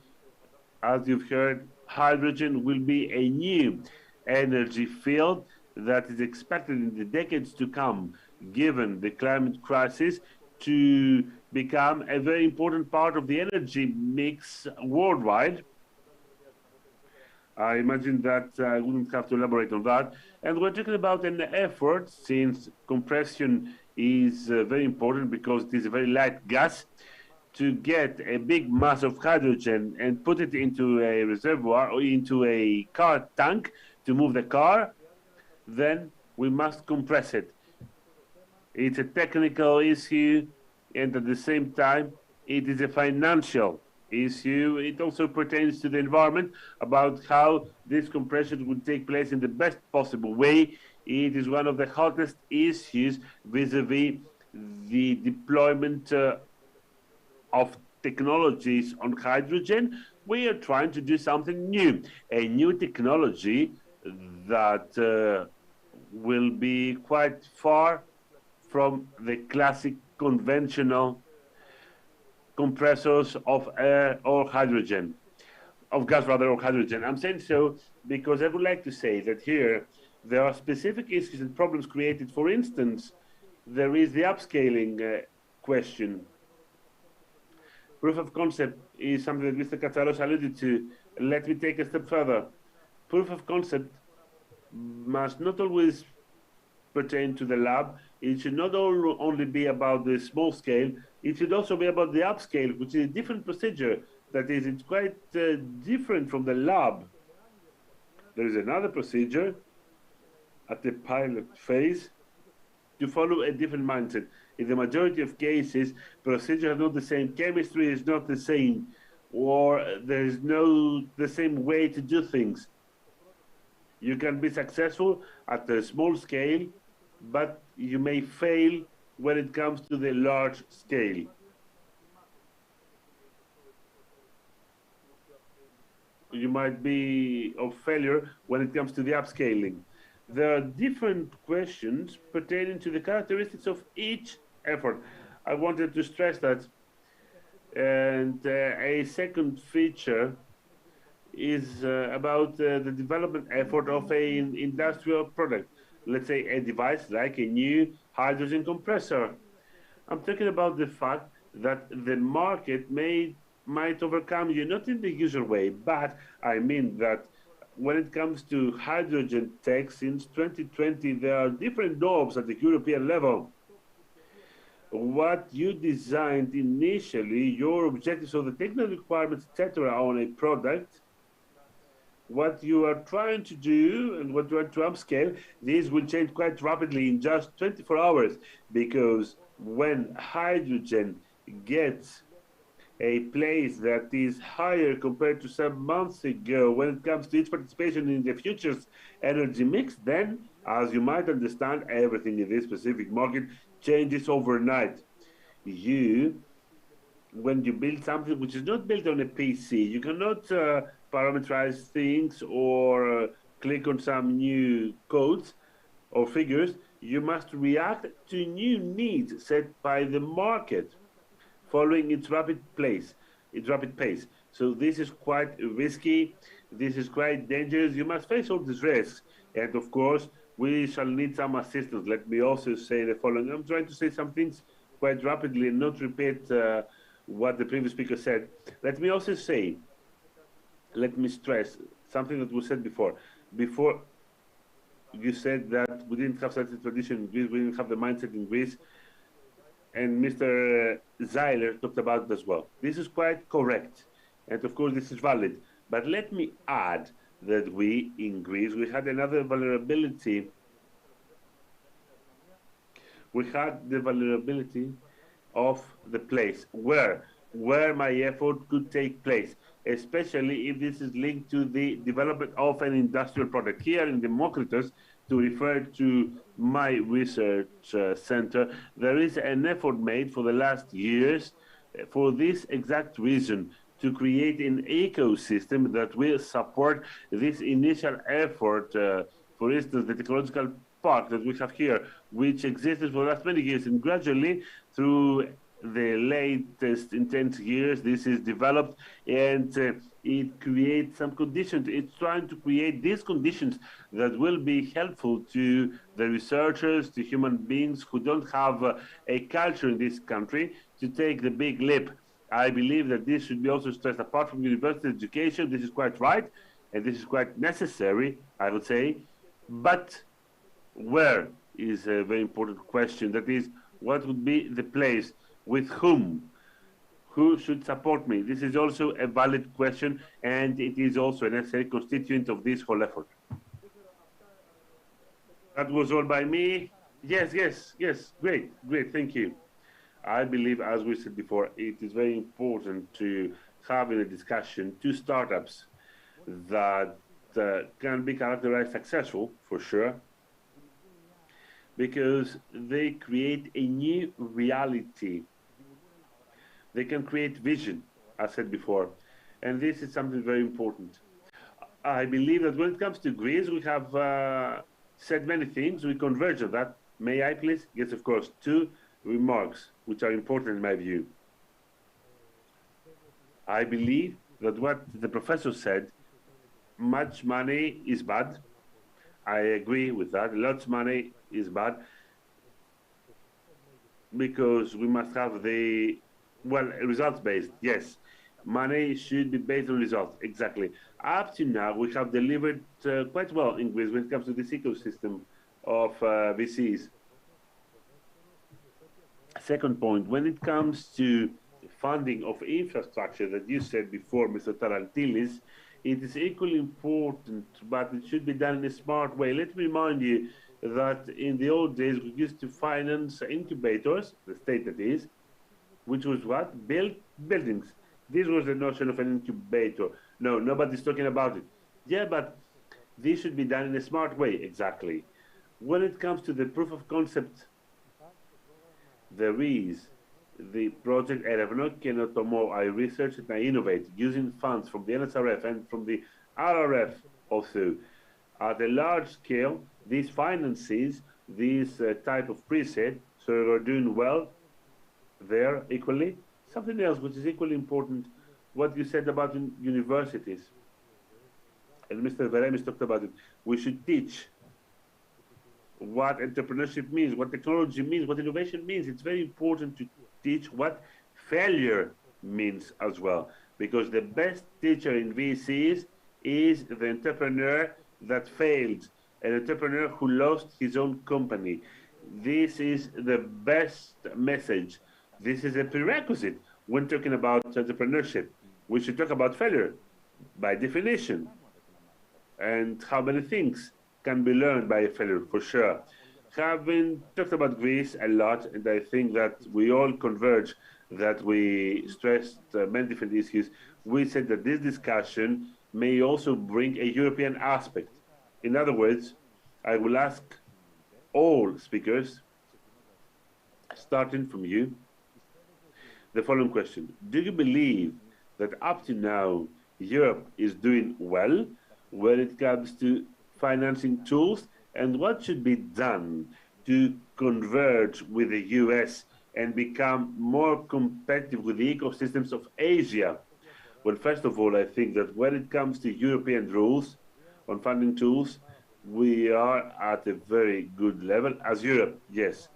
As you've heard, hydrogen will be a new energy field that is expected in the decades to come, given the climate crisis, to become a very important part of the energy mix worldwide. I imagine that I wouldn't have to elaborate on that. And we're talking about an effort, since compression is very important because it is a very light gas, to get a big mass of hydrogen and put it into a reservoir or into a car tank to move the car. Then we must compress it. It's a technical issue, and at the same time, it is a financial issue. It also pertains to the environment, about how this compression would take place in the best possible way. It is one of the hottest issues vis-a-vis the deployment of technologies on hydrogen. We are trying to do something new, a new technology that will be quite far from the classic conventional compressors of air or hydrogen, of gas rather, or hydrogen. I'm saying so because I would like to say that here there are specific issues and problems created. For instance, there is the upscaling question. Proof of concept is something that Mr. Katsaros alluded to. Let me take a step further. Proof of concept must not always pertain to the lab. It should not only be about the small scale, it should also be about the upscale, which is a different procedure. That is, it's quite different from the lab. There is another procedure at the pilot phase to follow a different mindset. In the majority of cases, procedure is not the same, chemistry is not the same, or there is no the same way to do things. You can be successful at a small scale, but you may fail when it comes to the large scale. You might be of failure when it comes to the upscaling. There are different questions pertaining to the characteristics of each effort. I wanted to stress that. And a second feature is about the development effort of an industrial product. Let's say a device like a new hydrogen compressor. I'm talking about the fact that the market might overcome you, not in the usual way, but I mean that when it comes to hydrogen tech, since 2020, there are different norms at the European level. What you designed initially, your objectives, so the technical requirements, etc., on a product, what you are trying to do and what you are to upscale, these will change quite rapidly in just 24 hours, because when hydrogen gets a place that is higher compared to some months ago when it comes to its participation in the futures energy mix, then, as you might understand, everything in this specific market changes overnight. When you build something which is not built on a PC, you cannot parameterize things or click on some new codes or figures. You must react to new needs set by the market, following its rapid pace. So this is quite risky. This is quite dangerous. You must face all these risks. And of course, we shall need some assistance. Let me also say the following. I'm trying to say some things quite rapidly and not repeat what the previous speaker said. Let me also say, let me stress something that was said before. Before you said that we didn't have such a tradition in Greece, we didn't have the mindset in Greece, and Mr. Sailer talked about it as well. This is quite correct, and of course this is valid. But let me add that we, in Greece, we had another vulnerability. We had the vulnerability of the place where my effort could take place, especially if this is linked to the development of an industrial product. Here in Demokritos, to refer to my research center, there is an effort made for the last years for this exact reason, to create an ecosystem that will support this initial effort. For instance, the technological park that we have here, which existed for the last many years, and gradually through the latest intense years, this is developed, and it creates some conditions. It's trying to create these conditions that will be helpful to the researchers, to human beings who don't have a culture in this country, to take the big leap. I believe that this should be also stressed. Apart from university education, this is quite right, and this is quite necessary, I would say. But where is a very important question. That is, what would be the place? With whom? Who should support me? This is also a valid question, and it is also a necessary constituent of this whole effort. That was all by me. Yes, great, thank you. I believe, as we said before, it is very important to have in a discussion two startups that can be characterized successful, for sure, because they create a new reality. They can create vision, as said before, and this is something very important. I believe that when it comes to Greece, we have said many things. We converge on that. May I please? Yes, of course. Two remarks which are important in my view. I believe that what the professor said, much money is bad. I agree with that. Lots of money is bad, because we must have the Well, results-based, yes. Money should be based on results, exactly. Up to now, we have delivered quite well in Greece when it comes to this ecosystem of VCs. Second point, when it comes to funding of infrastructure that you said before, Mr. Tarantilis, it is equally important, but it should be done in a smart way. Let me remind you that in the old days, we used to finance incubators, the state that is, which was what? Build buildings. This was the notion of an incubator. No, nobody's talking about it. Yeah, but this should be done in a smart way, exactly. When it comes to the proof of concept, there is the project Erevno Kenotomo. I research and I innovate using funds from the NSRF and from the RRF also. At a large scale, this finances this type of preset, so we're doing well there equally. Something else which is equally important, what you said about universities, and Mr. Veremis talked about it. We should teach what entrepreneurship means, what technology means, what innovation means. It's very important to teach what failure means as well, because the best teacher in VCs is the entrepreneur that failed, an entrepreneur who lost his own company. This is the best message. This is a prerequisite when talking about entrepreneurship. We should talk about failure by definition and how many things can be learned by a failure, for sure. Having talked about Greece a lot, and I think that we all converge that we stressed many different issues, we said that this discussion may also bring a European aspect. In other words, I will ask all speakers, starting from you, the following question. Do you believe that up to now, Europe is doing well when it comes to financing tools, and what should be done to converge with the US and become more competitive with the ecosystems of Asia? Well, first of all, I think that when it comes to European rules on funding tools, we are at a very good level as Europe, yes,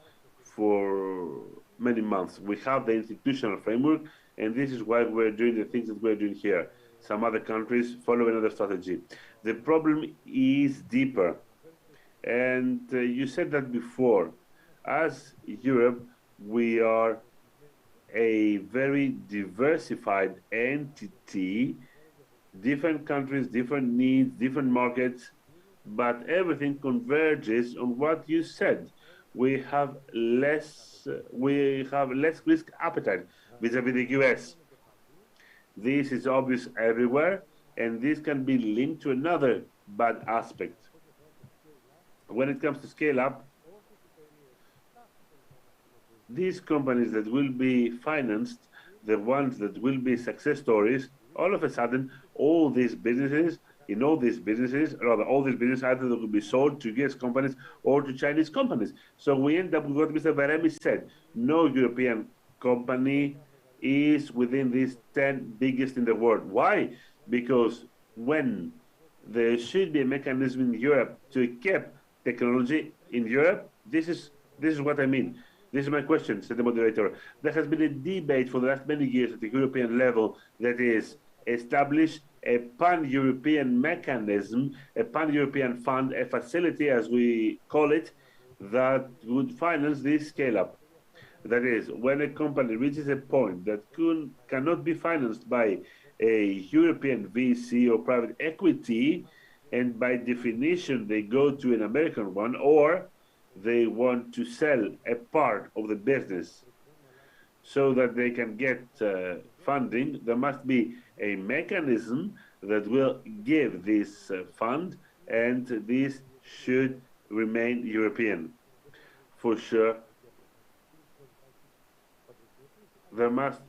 for many months. We have the institutional framework, and this is why we're doing the things that we're doing here. Some other countries follow another strategy. The problem is deeper. And you said that before. As Europe, we are a very diversified entity, different countries, different needs, different markets, but everything converges on what you said. We have less risk appetite vis-a-vis the US. This is obvious everywhere, and this can be linked to another bad aspect. When it comes to scale up, these companies that will be financed, the ones that will be success stories, all of a sudden, all these businesses either will be sold to US companies or to Chinese companies. So we end up with what Mr. Veremis said. No European company is within these 10 biggest in the world. Why? Because when there should be a mechanism in Europe to keep technology in Europe, this is what I mean. This is my question, said the moderator. There has been a debate for the last many years at the European level that is establish a pan-European mechanism, a pan-European fund, a facility, as we call it, that would finance this scale-up. That is, when a company reaches a point that cannot be financed by a European VC or private equity, and by definition they go to an American one, or they want to sell a part of the business so that they can get funding, there must be a mechanism that will give this fund, and this should remain European. For sure,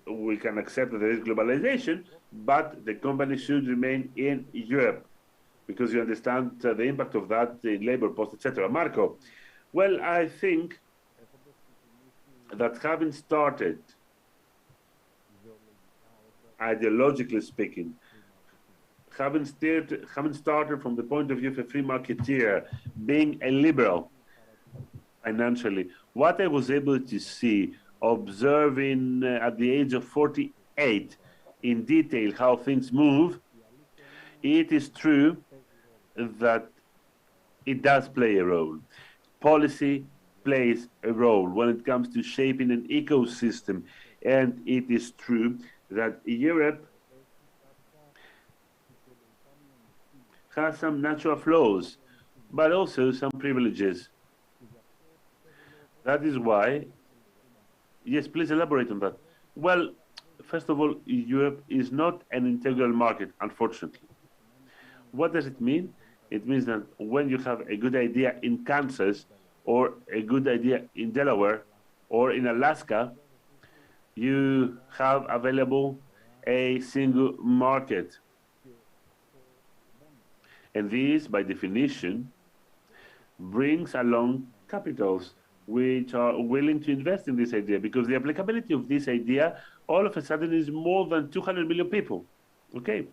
we can accept that there is globalization, but the company should remain in Europe, because you understand the impact of that in labor costs, etc. Marco, well, I think that having started, ideologically speaking, having started from the point of view of a free marketeer, being a liberal financially, what I was able to see observing at the age of 48 in detail how things move, it is true that it does play a role. Policy plays a role when it comes to shaping an ecosystem, and it is true that Europe has some natural flaws, but also some privileges. That is why, yes, please elaborate on that. Well, first of all, Europe is not an integral market, unfortunately. What does it mean? It means that when you have a good idea in Kansas, or a good idea in Delaware, or in Alaska, you have available a single market. And this, by definition, brings along capitals which are willing to invest in this idea, because the applicability of this idea all of a sudden is more than 200 million people. Okay.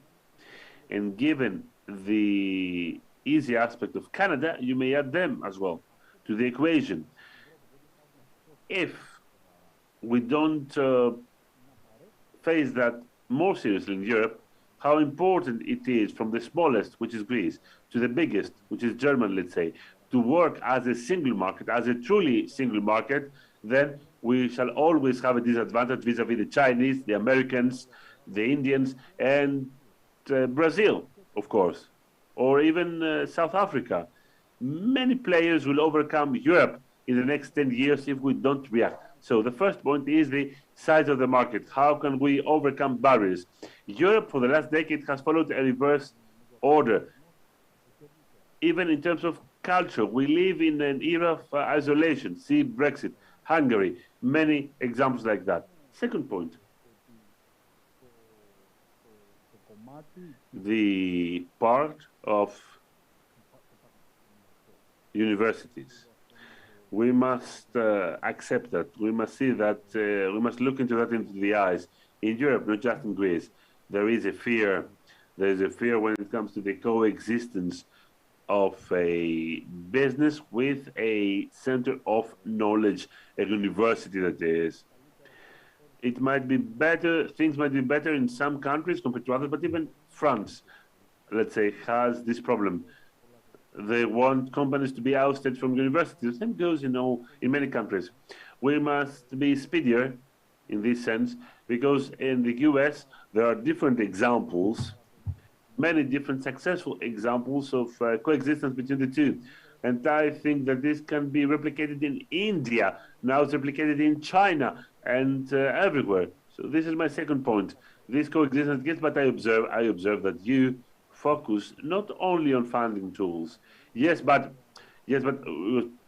And given the easy aspect of Canada, you may add them as well to the equation. If we don't face that more seriously in Europe, how important it is from the smallest, which is Greece, to the biggest, which is Germany, let's say, to work as a single market, as a truly single market, then we shall always have a disadvantage vis-a-vis the Chinese, the Americans, the Indians, and Brazil, of course, or even South Africa. Many players will overcome Europe in the next 10 years if we don't react. So the first point is the size of the market. How can we overcome barriers? Europe, for the last decade, has followed a reverse order. Even in terms of culture, we live in an era of isolation. See Brexit, Hungary, many examples like that. Second point, the part of universities. We must accept that. We must see that. We must look into that into the eyes. In Europe, not just in Greece, there is a fear. There is a fear when it comes to the coexistence of a business with a center of knowledge, a university that is. It might be better, things might be better in some countries compared to others, but even France, let's say, has this problem. They want companies to be ousted from universities. The same goes, in many countries. We must be speedier in this sense, because in the US, there are different examples, many different successful examples of coexistence between the two. And I think that this can be replicated in India. Now it's replicated in China and everywhere. So this is my second point. This coexistence, yes, but I observe that you focus not only on funding tools. Yes, but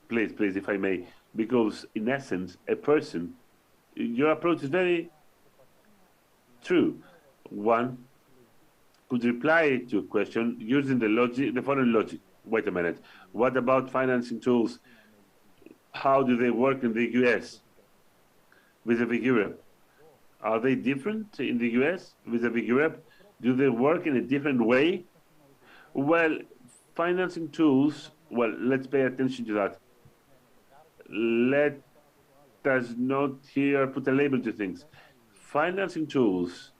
please, if I may, because in essence, a person, your approach is very true. One could reply to a question using the following logic. Wait a minute. What about financing tools? How do they work in the US vis-a-vis Europe? Are they different in the US vis-a-vis Europe? Do they work in a different way? Well, financing tools, well, let's pay attention to that. Let us not here put a label to things. Financing tools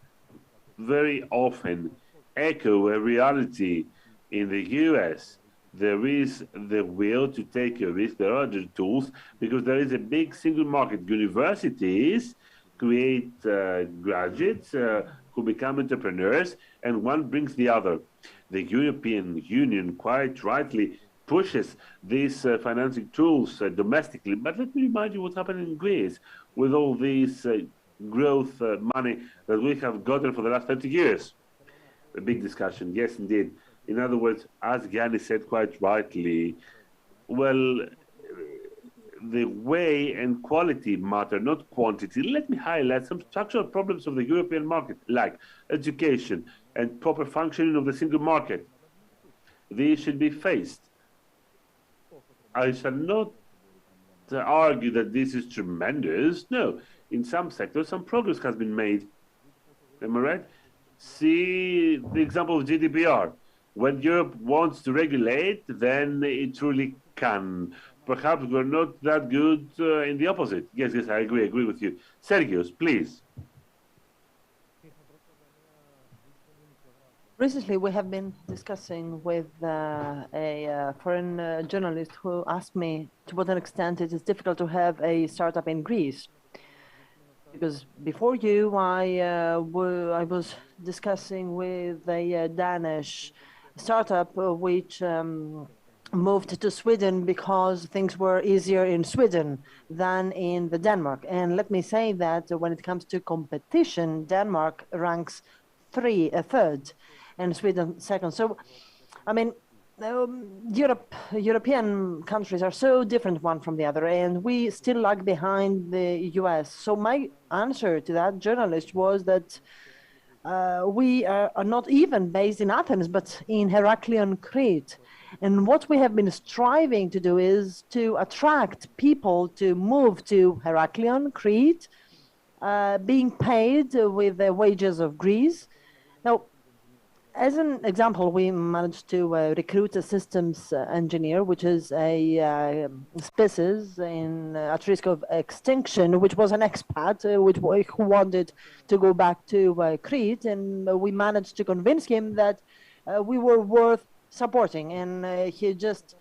very often echo a reality in the US. There is the will to take a risk. There are other tools because there is a big single market. Universities create graduates who become entrepreneurs, and one brings the other. The European Union quite rightly pushes these financing tools domestically. But let me remind you what's happening in Greece with all these growth money that we have gotten for the last 30 years. A big discussion, yes, indeed. In other words, as Yiannis said quite rightly, well, the way and quality matter, not quantity. Let me highlight some structural problems of the European market, like education and proper functioning of the single market. These should be faced. I shall not argue that this is tremendous. No, in some sectors, some progress has been made. Am I right? See the example of GDPR. When Europe wants to regulate, then it truly can. perhaps we're not that good in the opposite. Yes, I agree with you. Sergios, please. Recently, we have been discussing with a foreign journalist who asked me to what extent it is difficult to have a startup in Greece. Because before you, I was discussing with a Danish startup which moved to Sweden because things were easier in Sweden than in the Denmark. And let me say that when it comes to competition, Denmark ranks third, and Sweden second. So, I mean, European countries are so different one from the other, and we still lag behind the US. So my answer to that journalist was that we are not even based in Athens, but in Heraklion, Crete. And what we have been striving to do is to attract people to move to Heraklion, Crete, being paid with the wages of Greece. Now, as an example, we managed to recruit a systems engineer, which is a species at risk of extinction, which was an expat who wanted to go back to Crete, and we managed to convince him that we were worth supporting, and he just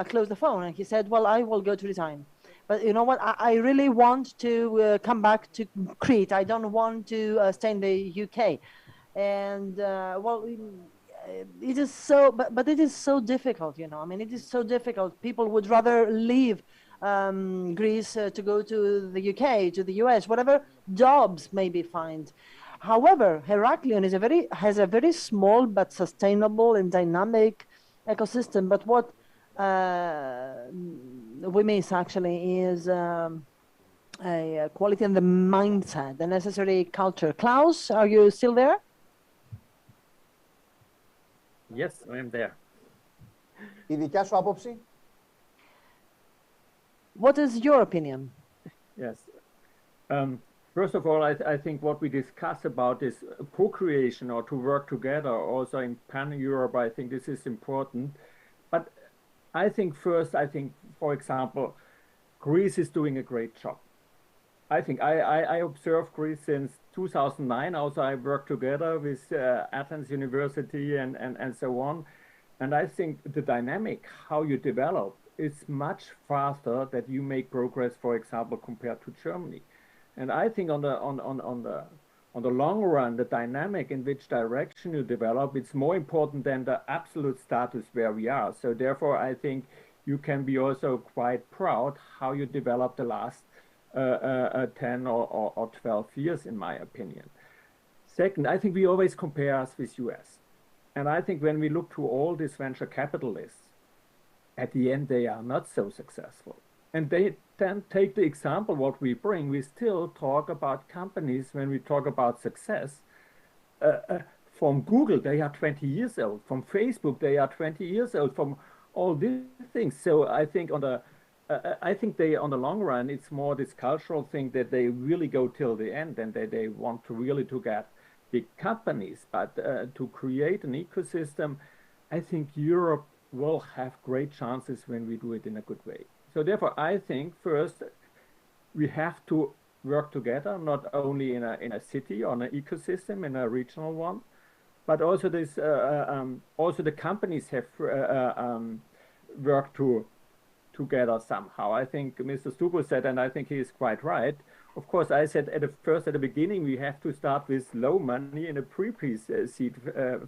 closed the phone and he said, well, I will go to resign. But you know what, I really want to come back to Crete. I don't want to stay in the UK. And well, it is so, but it is so difficult, you know. I mean, it is so difficult. People would rather leave Greece to go to the UK, to the US, whatever jobs may be found. However, Heraklion has a very small but sustainable and dynamic ecosystem. But what we miss actually is a quality and the mindset, the necessary culture. Klaus, are you still there? Yes, I am there. Η δικιά σου άποψη? What is your opinion? Yes. First of all, I think what we discuss about is co-creation or to work together also in pan-Europe, I think this is important. But I think first, for example, Greece is doing a great job. I think I observed Greece since 2009. Also, I worked together with Athens University and so on. And I think the dynamic, how you develop, is much faster that you make progress, for example, compared to Germany. And I think on the long run, the dynamic in which direction you develop, it's more important than the absolute status where we are. So therefore, I think you can be also quite proud how you develop the last 10 or 12 years, in my opinion. Second, I think we always compare us with US. And I think when we look to all these venture capitalists, at the end, they are not so successful. And they then take the example what we bring. We still talk about companies when we talk about success. From Google, they are 20 years old. From Facebook, they are 20 years old. From all these things. So I think on the long run, it's more this cultural thing that they really go till the end and they want to really to get big companies. But to create an ecosystem, I think Europe will have great chances when we do it in a good way. So therefore, I think first we have to work together, not only in a city or an ecosystem, in a regional one, but also this also the companies have worked together somehow. I think Mr. Stoumbos said, and I think he is quite right. Of course, I said at the beginning, we have to start with low money in a pre-seed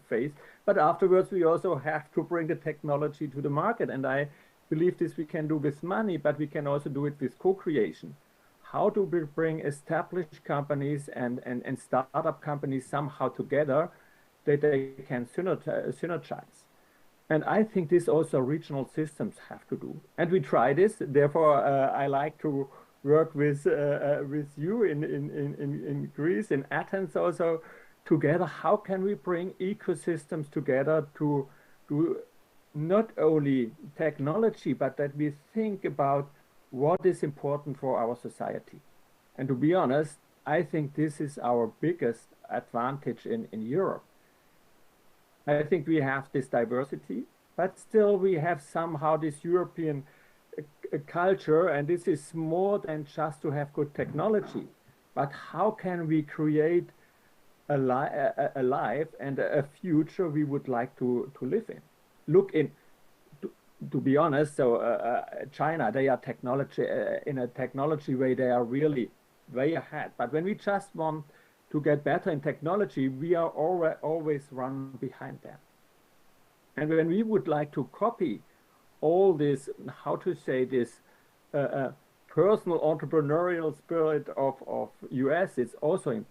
phase, but afterwards we also have to bring the technology to the market. And I believe this we can do with money, but we can also do it with co-creation. How do we bring established companies and startup companies somehow together that they can synergize? And I think this also regional systems have to do. And we try this. Therefore, I like to work with you in Greece, in Athens also, together. How can we bring ecosystems together to do not only technology, but that we think about what is important for our society? And to be honest, I think this is our biggest advantage in Europe. I think we have this diversity, but still we have somehow this European culture, and this is more than just to have good technology, but how can we create a life and a future we would like to live in? Look in, to be honest, so China, they are technology, in a technology way, they are really way ahead. But when we just want to get better in technology, we are always run behind them. And when we would like to copy all this, how to say this, personal entrepreneurial spirit of US, it's also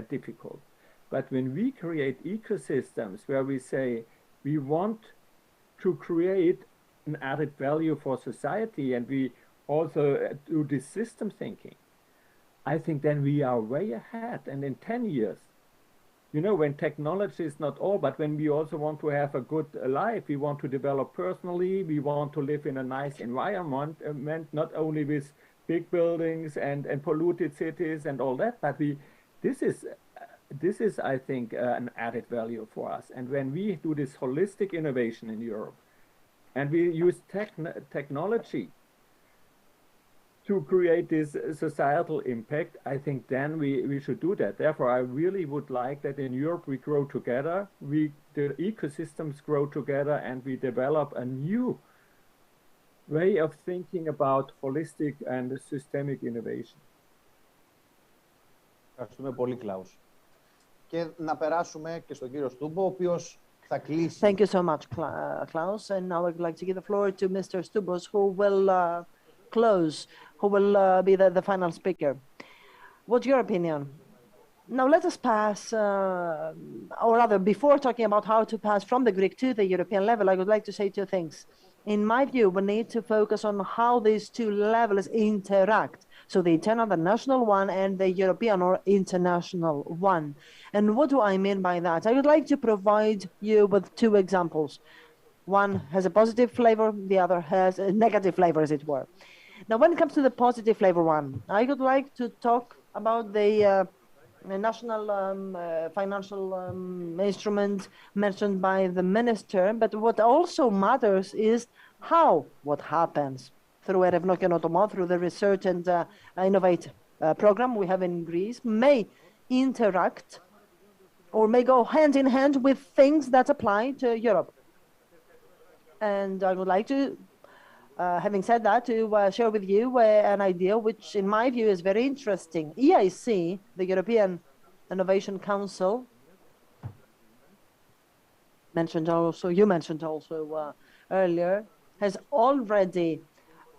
difficult. But when we create ecosystems where we say we want to create an added value for society, and we also do this system thinking, I think then we are way ahead. And in 10 years, you know, when technology is not all, but when we also want to have a good life, we want to develop personally, we want to live in a nice environment, not only with big buildings and polluted cities and all that, but this is, I think, an added value for us. And when we do this holistic innovation in Europe, and we use technology to create this societal impact, I think then we should do that. Therefore, I really would like that in Europe we grow together, the ecosystems grow together, and we develop a new way of thinking about holistic and systemic innovation. Ευχαριστούμε πολύ, Klaus. Και να περάσουμε και στον κύριο Στούμπο, ο οποίος θα κλείσει. Thank you so much, Klaus. And now I'd like to give the floor to Mr. Stoumbos, who will close, who will be the final speaker. What's your opinion? Now let us pass, or rather, before talking about how to pass from the Greek to the European level, I would like to say two things. In my view, we need to focus on how these two levels interact. So the internal, the national one, and the European or international one. And what do I mean by that? I would like to provide you with two examples. One has a positive flavor, the other has a negative flavor, as it were. Now, when it comes to the positive flavor one, I would like to talk about the national financial instrument mentioned by the minister, but what also matters is what happens through Erevno Kenotomo, through the Research and Innovate program we have in Greece, may interact or may go hand in hand with things that apply to Europe. And I would like to, having said that, to share with you an idea which, in my view, is very interesting. EIC, the European Innovation Council, you mentioned also earlier, has already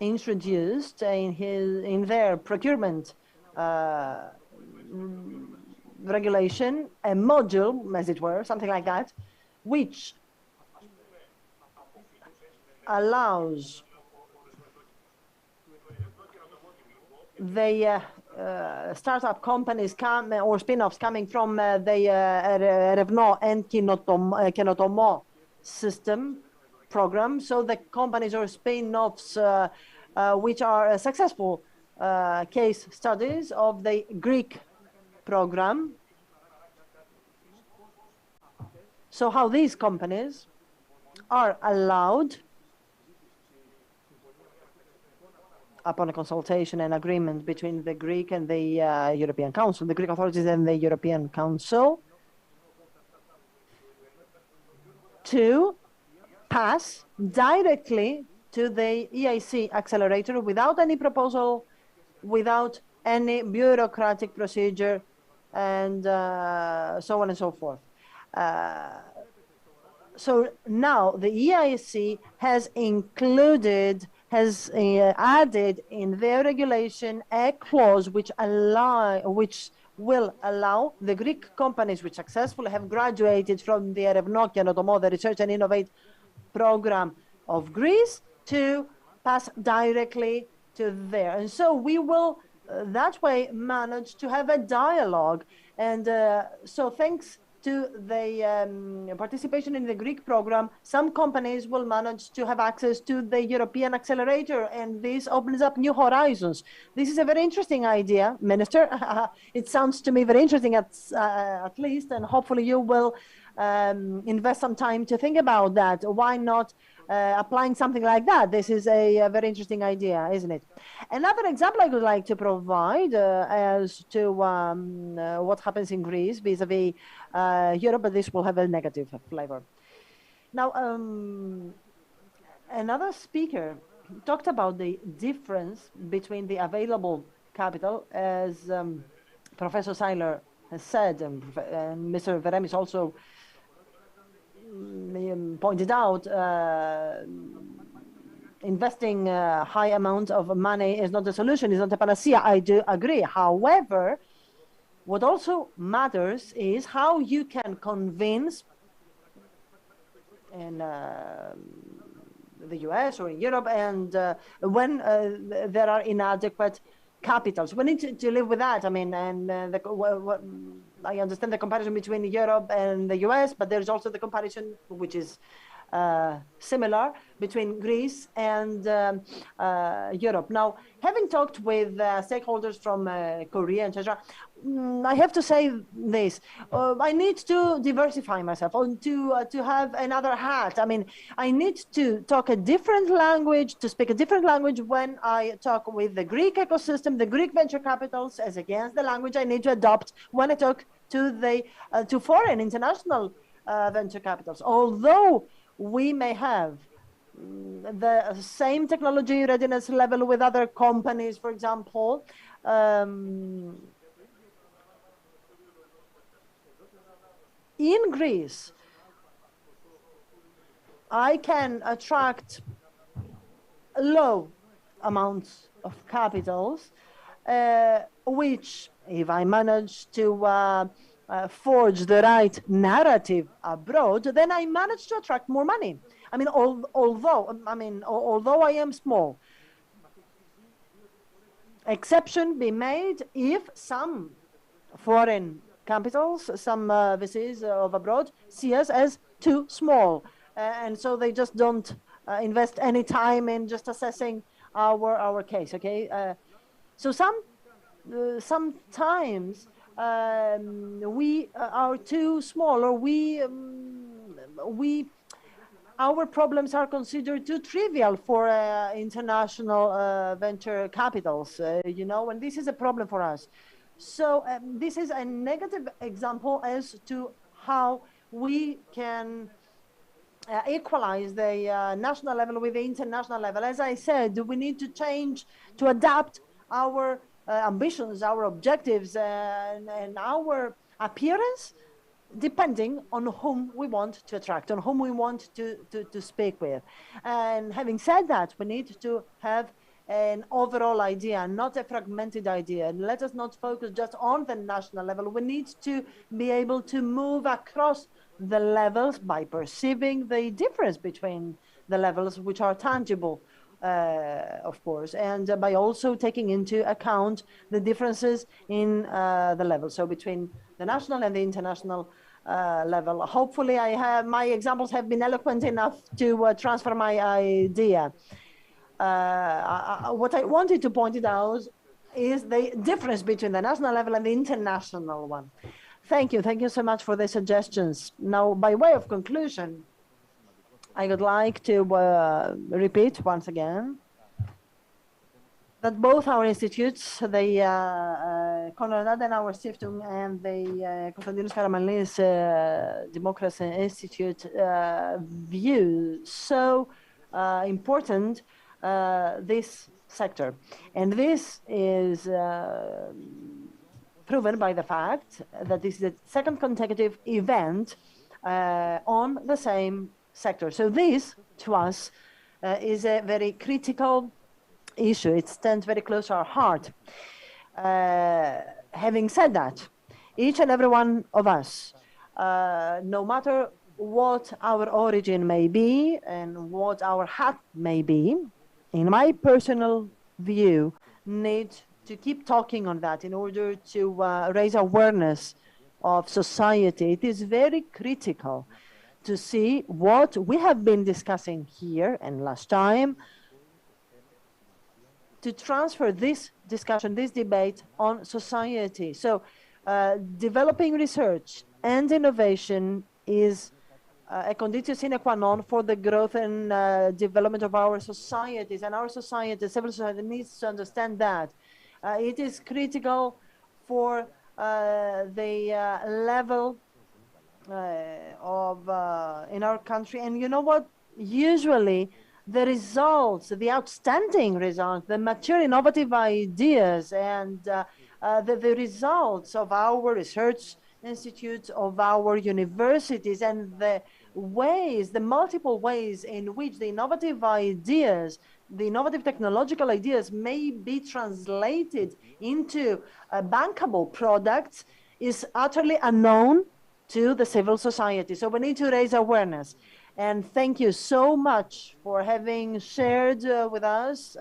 introduced in their procurement regulation a module, as it were, something like that, which allows the startup companies or spin-offs coming from the Erevno and Kenotomo system program. So the companies or spin-offs which are successful case studies of the Greek program. So how these companies are allowed, upon a consultation and agreement between the Greek and the European Council, the Greek authorities and the European Council, to pass directly to the EIC accelerator without any proposal, without any bureaucratic procedure, and so on and so forth. So now the EIC has added in their regulation a clause which will allow the Greek companies which successfully have graduated from the Erevno Kenotomo, the Research and Innovate program of Greece, to pass directly to there. And so we will that way manage to have a dialogue. And so thanks to the participation in the Greek program, some companies will manage to have access to the European accelerator, and this opens up new horizons. This is a very interesting idea, Minister. It sounds to me very interesting at least, and hopefully you will invest some time to think about that. Why not applying something like that. This is a very interesting idea, isn't it? Another example I would like to provide as to what happens in Greece vis-a-vis Europe, but this will have a negative flavor. Now, another speaker talked about the difference between the available capital, as Professor Sailer has said, and Mr. Veremis also pointed out, investing high amounts of money is not the solution, is not a panacea. I do agree. However, what also matters is how you can convince in the US or in Europe, and when there are inadequate capitals. We need to live with that. I mean, and I understand the comparison between Europe and the US, but there's also the comparison, which is similar, between Greece and Europe. Now, having talked with stakeholders from Korea, etc., I have to say this. I need to diversify myself, to have another hat. I mean, I need to talk a different language, to speak a different language when I talk with the Greek ecosystem, the Greek venture capitals, as against the language I need to adopt when I talk to the to foreign international venture capitals. Although we may have the same technology readiness level with other companies, for example, in Greece, I can attract low amounts of capitals, which, if I manage to forge the right narrative abroad, then I manage to attract more money. I mean, although I am small, exception be made if some foreign capitals, some VCs of abroad, see us as too small, and so they just don't invest any time in just assessing our case. Okay, so sometimes we are too small, or our problems are considered too trivial for international venture capitals, you know, and this is a problem for us. So this is a negative example as to how we can equalize the national level with the international level. As I said, we need to change, to adapt our ambitions, our objectives, and our appearance, depending on whom we want to attract, on whom we want to speak with. And having said that, we need to have an overall idea, not a fragmented idea. And let us not focus just on the national level. We need to be able to move across the levels by perceiving the difference between the levels, which are tangible, of course, and by also taking into account the differences in the levels, so between the national and the international level. Hopefully my examples have been eloquent enough to transfer my idea. What I wanted to point it out is the difference between the national level and the international one. Thank you so much for the suggestions. Now, by way of conclusion, I would like to repeat once again that both our institutes, the Konrad Adenauer Stiftung and the Konstantinos Karamanlis Democracy Institute view so important this sector. And this is proven by the fact that this is the second consecutive event on the same sector. So this, to us, is a very critical issue. It stands very close to our heart. Having said that, each and every one of us, no matter what our origin may be and what our hat may be, in my personal view, need to keep talking on that in order to raise awareness of society. It is very critical to see what we have been discussing here and last time, to transfer this discussion, this debate on society. So developing research and innovation is a condition sine qua non for the growth and development of our societies. And our society, civil society, needs to understand that. It is critical for the level of in our country. And you know what? Usually, the results, the outstanding results, the mature innovative ideas, and the results of our research institutes, of our universities, and the ways, the multiple ways in which the innovative ideas, the innovative technological ideas may be translated into bankable products is utterly unknown to the civil society. So we need to raise awareness. And thank you so much for having shared with us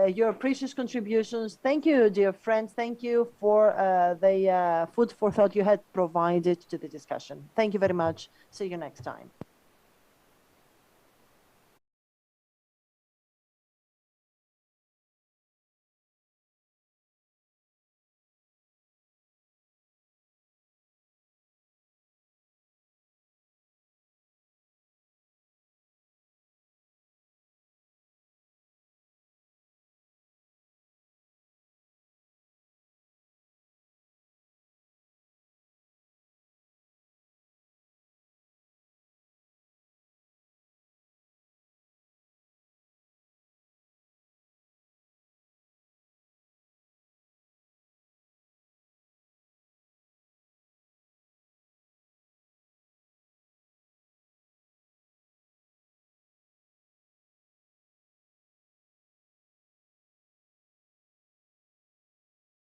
your precious contributions. Thank you, dear friends. Thank you for the food for thought you had provided to the discussion. Thank you very much. See you next time.